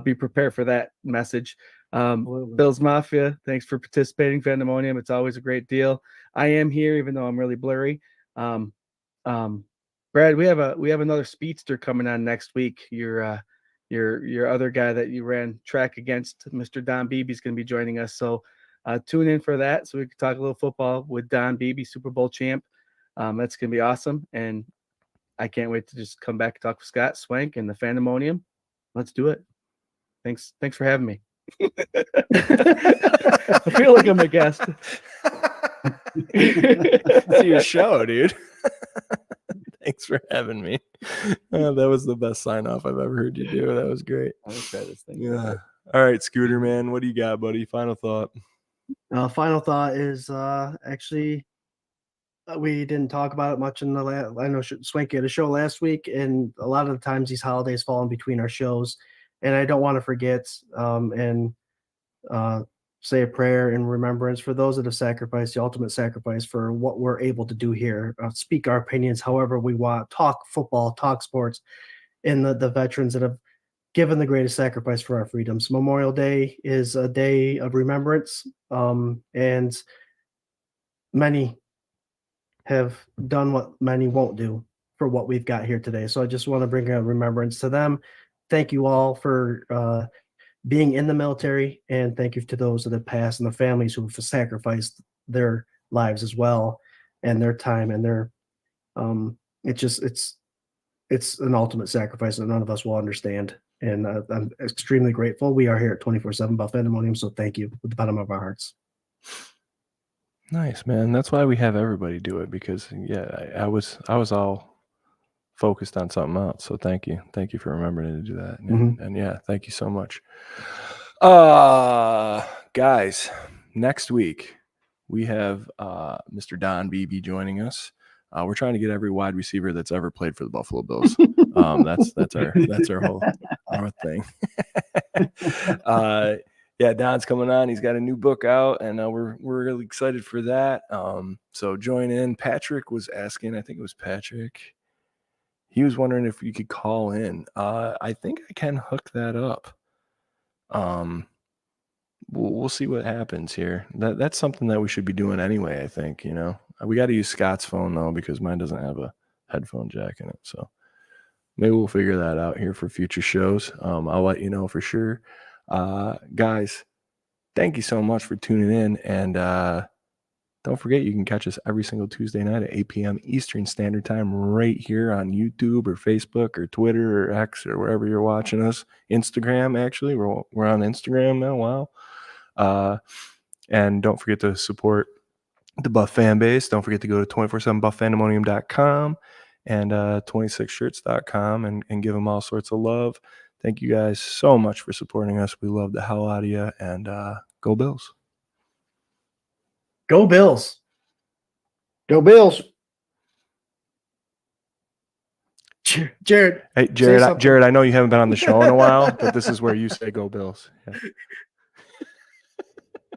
be prepared for that message. Absolutely. Bills Mafia, thanks for participating. Pandemonium, it's always a great deal. I am here, even though I'm really blurry. Brad, we have another speedster coming on next week. Your other guy that you ran track against, Mr. Don Beebe, is going to be joining us. So tune in for that, so we can talk a little football with Don Beebe, Super Bowl champ. That's going to be awesome, and I can't wait to just come back and talk with Scott, Swank, and the Pandemonium. Let's do it. Thanks for having me. I feel like I'm a guest. It's your show, dude. Thanks for having me. That was the best sign off I've ever heard you do. That was great. I'm gonna try this thing. Yeah. All right, Scooter, man. What do you got, buddy? Final thought. Final thought is actually we didn't talk about it much in the I know Swanky had a show last week, and a lot of the times these holidays fall in between our shows, and I don't want to forget and say a prayer in remembrance for those that have sacrificed the ultimate sacrifice for what we're able to do here, speak our opinions however we want, talk football, talk sports, and the veterans that have given the greatest sacrifice for our freedoms. Memorial Day is a day of remembrance, and many have done what many won't do for what we've got here today. So I just want to bring a remembrance to them. Thank you all for being in the military, and thank you to those that have passed and the families who have sacrificed their lives as well, and their time and their it's an ultimate sacrifice that none of us will understand. And I'm extremely grateful. We are here at 24/7 Buff Pandemonium, so thank you with the bottom of our hearts. Nice, man. That's why we have everybody do it, because I was all focused on something else. So thank you for remembering to do that. And yeah, thank you so much. Guys, next week we have Mr. Don Beebe joining us. We're trying to get every wide receiver that's ever played for the Buffalo Bills. That's our whole thing. Yeah, Don's coming on. He's got a new book out, and we're really excited for that. So join in. Patrick was asking, I think it was Patrick. He was wondering if you could call in. I think I can hook that up. We'll see what happens here. That's something that we should be doing anyway, I think, We got to use Scott's phone, though, because mine doesn't have a headphone jack in it. So maybe we'll figure that out here for future shows. I'll let you know for sure. Guys, thank you so much for tuning in. And don't forget, you can catch us every single Tuesday night at 8 p.m. Eastern Standard Time right here on YouTube or Facebook or Twitter or X or wherever you're watching us. Instagram, actually. We're on Instagram now. Wow. And don't forget to support the Buff fan base. Don't forget to go to 247buffpandemonium.com and 26shirts.com and give them all sorts of love. Thank you guys so much for supporting us. We love the hell out of you. And go Bills. Go Bills. Go Bills. Jarrod. Hey, Jarrod, I know you haven't been on the show in a while, but this is where you say go Bills.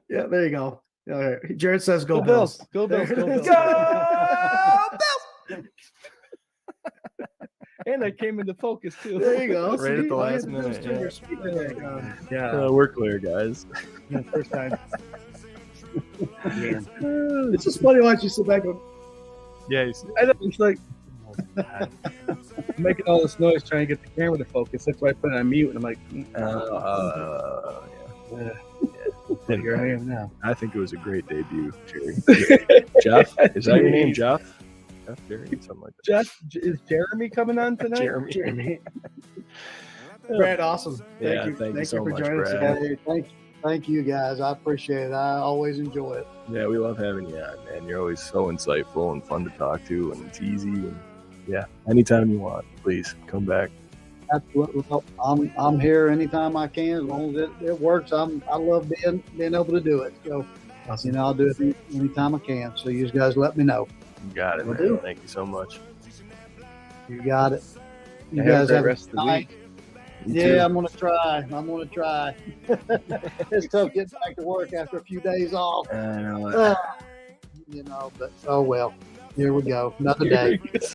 Yeah, Yeah, there you go. Yeah, Jarrod says go Bills. Bills. Go Bills. Go Bills. Go Bills. And I came into focus too. There you go. Right at the last minute. Yeah. We're clear, guys. First time. Yeah. It's just funny watching you sit back and Yeah, I know, it's like I'm making all this noise trying to get the camera to focus. That's why I put it on mute, and I'm like, yeah. Here I am now. I think it was a great debut, Jerry. Jeff? Is that your name, Jeff? Jeff, Jerry, something like that. Jeff, is Jeremy coming on tonight? Jeremy. Brad, awesome. Thank you so for much, joining us Brad. again. Hey, thank you guys. I appreciate it. I always enjoy it. Yeah, we love having you on, man. You're always so insightful and fun to talk to, and it's easy. And yeah, anytime you want, please come back. Absolutely. I'm here anytime I can, as long as it works. I love being able to do it. So, Awesome. I'll do it anytime I can. So you guys let me know. You got it, Will man. do. Thank you so much. You got it. You Have a guys great have rest of the week. You Yeah, too. I'm gonna try. It's tough getting back to work after a few days off. I know it. But oh well. Here we go. Another day.